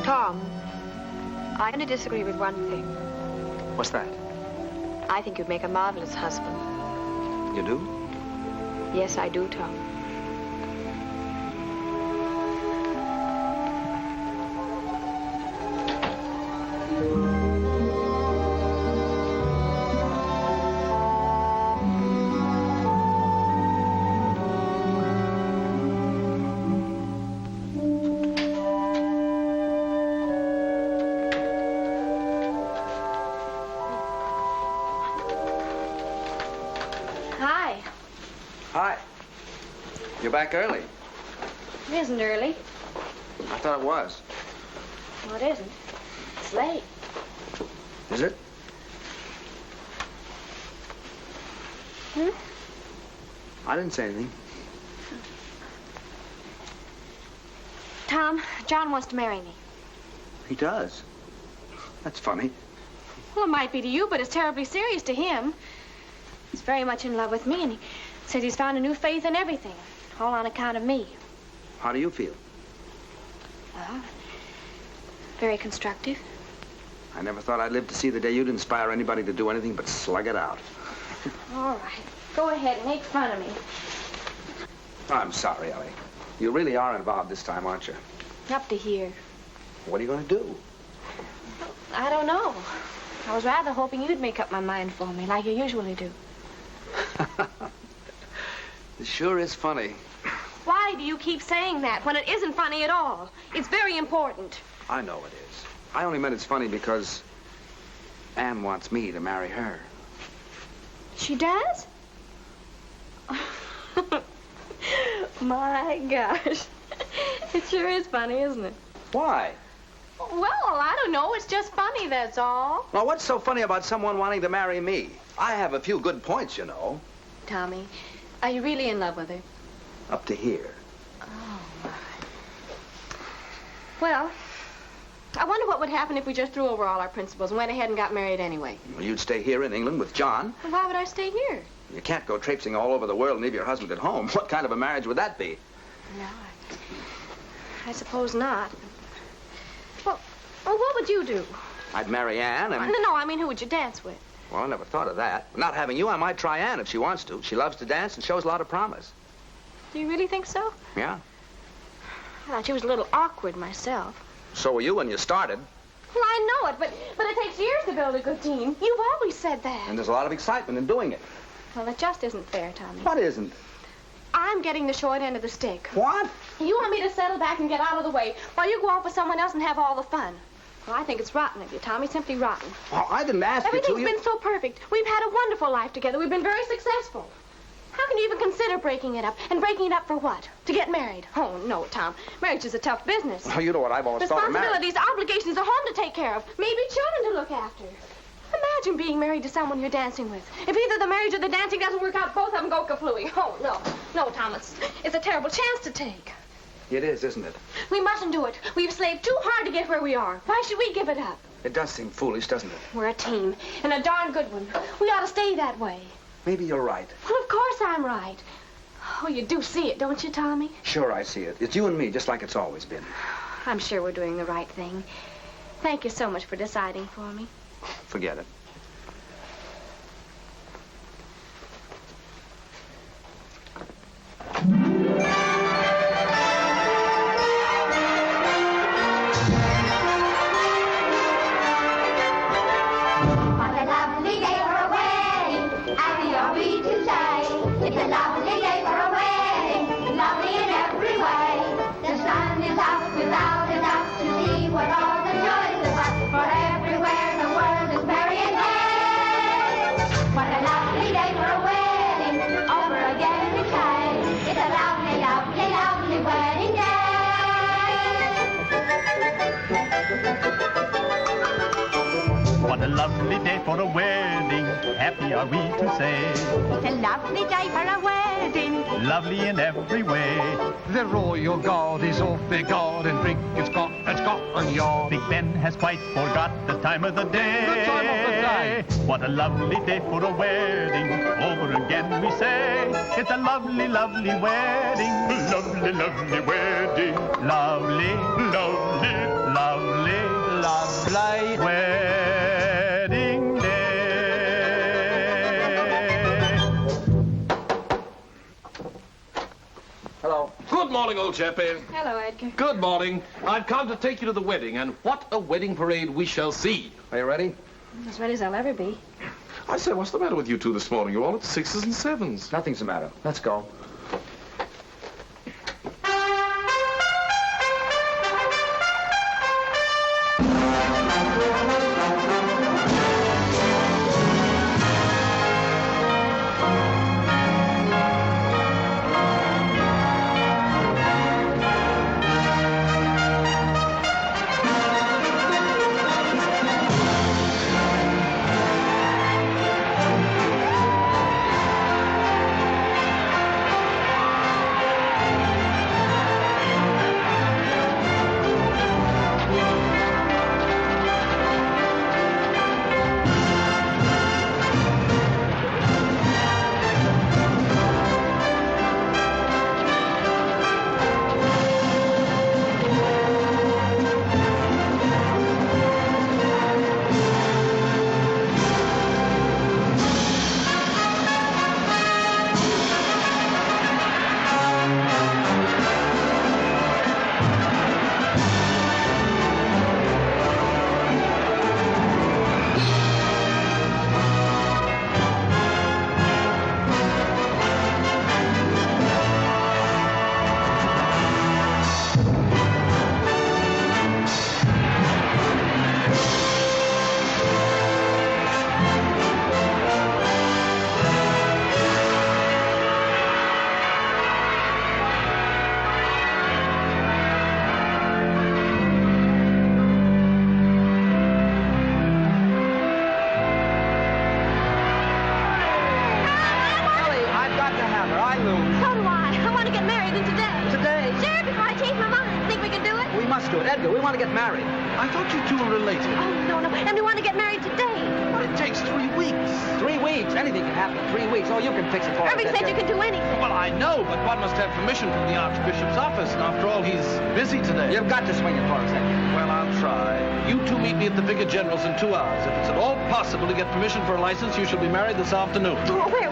[SPEAKER 13] Tom, I only disagree with one thing.
[SPEAKER 2] What's that?
[SPEAKER 13] I think you'd make a marvelous husband.
[SPEAKER 2] You do?
[SPEAKER 13] Yes, I do, Tom.
[SPEAKER 2] Back early.
[SPEAKER 3] It isn't early.
[SPEAKER 2] I thought it was.
[SPEAKER 3] Well, it isn't. It's late.
[SPEAKER 2] Is it?
[SPEAKER 3] Hmm?
[SPEAKER 2] I didn't say anything.
[SPEAKER 3] Tom, John wants to marry me.
[SPEAKER 2] He does? That's funny.
[SPEAKER 3] Well, it might be to you, but it's terribly serious to him. He's very much in love with me, and he says he's found a new faith in everything. All on account of me.
[SPEAKER 2] How do you feel?
[SPEAKER 3] Well, very constructive.
[SPEAKER 2] I never thought I'd live to see the day you'd inspire anybody to do anything but slug it out.
[SPEAKER 3] All right. Go ahead and make fun of me.
[SPEAKER 2] I'm sorry, Ellie. You really are involved this time, aren't you?
[SPEAKER 3] Up to here.
[SPEAKER 2] What are you going to do?
[SPEAKER 3] I don't know. I was rather hoping you'd make up my mind for me, like you usually do.
[SPEAKER 2] It sure is funny.
[SPEAKER 3] Why do you keep saying that when it isn't funny at all? It's very important.
[SPEAKER 2] I know it is. I only meant it's funny because Anne wants me to marry her.
[SPEAKER 3] She does? My gosh. It sure is funny, isn't it?
[SPEAKER 2] Why?
[SPEAKER 3] Well, I don't know. It's just funny, that's all.
[SPEAKER 2] Well, what's so funny about someone wanting to marry me? I have a few good points, you know.
[SPEAKER 3] Tommy, are you really in love with her?
[SPEAKER 2] Up to here.
[SPEAKER 3] Oh, my. Well, I wonder what would happen if we just threw over all our principles and went ahead and got married anyway.
[SPEAKER 2] Well, you'd stay here in England with John.
[SPEAKER 3] Well, why would I stay here?
[SPEAKER 2] You can't go traipsing all over the world and leave your husband at home. What kind of a marriage would that be?
[SPEAKER 3] No, I suppose not. Well, what would you do?
[SPEAKER 2] I'd marry Anne and...
[SPEAKER 3] No, I mean, who would you dance with?
[SPEAKER 2] Well, I never thought of that. Not having you, I might try Anne if she wants to. She loves to dance and shows a lot of promise.
[SPEAKER 3] Do you really think so?
[SPEAKER 2] Yeah.
[SPEAKER 3] I thought she was a little awkward myself.
[SPEAKER 2] So were you when you started.
[SPEAKER 3] Well, I know it, but it takes years to build a good team. You've always said that.
[SPEAKER 2] And there's a lot of excitement in doing it.
[SPEAKER 3] Well, it just isn't fair, Tommy.
[SPEAKER 2] What isn't?
[SPEAKER 3] I'm getting the short end of the stick.
[SPEAKER 2] What?
[SPEAKER 3] You want me to settle back and get out of the way while you go off with someone else and have all the fun. Well, I think it's rotten of you, Tommy. Simply rotten.
[SPEAKER 2] Well, I didn't ask you to.
[SPEAKER 3] Everything's been so perfect. We've had a wonderful life together. We've been very successful. How can you even consider breaking it up? And breaking it up for what? To get married? Oh, no, Tom. Marriage is a tough business.
[SPEAKER 2] Oh, you know what I've always thought of marriage.
[SPEAKER 3] Responsibilities, obligations, a home to take care of. Maybe children to look after. Imagine being married to someone you're dancing with. If either the marriage or the dancing doesn't work out, both of them go kaflooey. Oh, no. No, Thomas. It's a terrible chance to take.
[SPEAKER 2] It is, isn't it?
[SPEAKER 3] We mustn't do it. We've slaved too hard to get where we are. Why should we give it up?
[SPEAKER 2] It does seem foolish, doesn't it?
[SPEAKER 3] We're a team, and a darn good one. We ought to stay that way.
[SPEAKER 2] Maybe you're right.
[SPEAKER 3] Well, of course I'm right. Oh, you do see it, don't you, Tommy?
[SPEAKER 2] Sure, I see it. It's you and me, just like it's always been.
[SPEAKER 3] I'm sure we're doing the right thing. Thank you so much for deciding for me.
[SPEAKER 2] Forget it.
[SPEAKER 21] What a lovely day for a wedding, happy are we to say.
[SPEAKER 18] It's a lovely day for a wedding.
[SPEAKER 21] Lovely in every way.
[SPEAKER 1] The royal guard is off their guard and drink it's got and yard.
[SPEAKER 21] Big Ben has quite forgot the time of the day.
[SPEAKER 1] The time of the day.
[SPEAKER 21] What a lovely day for a wedding, over again we say. It's a lovely, lovely wedding. Lovely, lovely wedding. Lovely, lovely, lovely, lovely wedding day.
[SPEAKER 2] Hello.
[SPEAKER 7] Good morning, old chappie.
[SPEAKER 3] Hello, Edgar.
[SPEAKER 7] Good morning. I've come to take you to the wedding, and what a wedding parade we shall see.
[SPEAKER 2] Are you ready?
[SPEAKER 3] As ready as I'll ever be.
[SPEAKER 7] I say, what's the matter with you two this morning? You're all at 6s and 7s.
[SPEAKER 2] Nothing's the matter. Let's go. Edgar, we want to get married.
[SPEAKER 7] I thought you two were related.
[SPEAKER 3] Oh, no. And we want to get married today.
[SPEAKER 7] But it takes 3 weeks.
[SPEAKER 2] 3 weeks? Anything can happen in 3 weeks. Oh, you can fix it for us.
[SPEAKER 3] Irving said you can do anything.
[SPEAKER 7] Well, I know, but one must have permission from the Archbishop's office. And after all, he's busy today.
[SPEAKER 2] You've got to swing it for us, Edgar.
[SPEAKER 7] Well, I'll try. You two meet me at the Vicar General's in 2 hours. If it's at all possible to get permission for a license, you shall be married this afternoon.
[SPEAKER 3] Oh, where?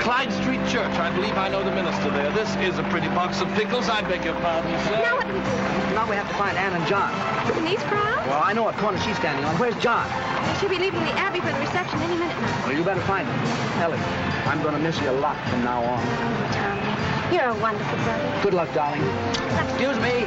[SPEAKER 7] Clyde Street Church. I believe I know the minister there. This is a pretty box of pickles. I beg your pardon, sir.
[SPEAKER 3] Now what do we do?
[SPEAKER 2] Now, we have to find Anne and John.
[SPEAKER 3] In these crowds?
[SPEAKER 2] Well, I know what corner she's standing on. Where's John?
[SPEAKER 3] They should be leaving the Abbey for the reception any minute now.
[SPEAKER 2] Well, you better find him. Ellie, I'm going to miss you a lot from now on.
[SPEAKER 3] Oh, Tommy, you're a wonderful brother.
[SPEAKER 2] Good luck, darling. Excuse me.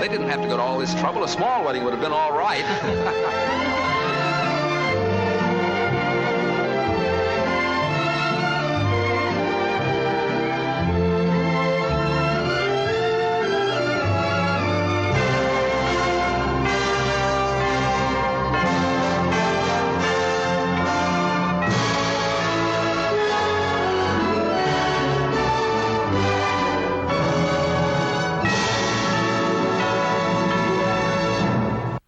[SPEAKER 2] They didn't have to go to all this trouble. A small wedding would have been all right.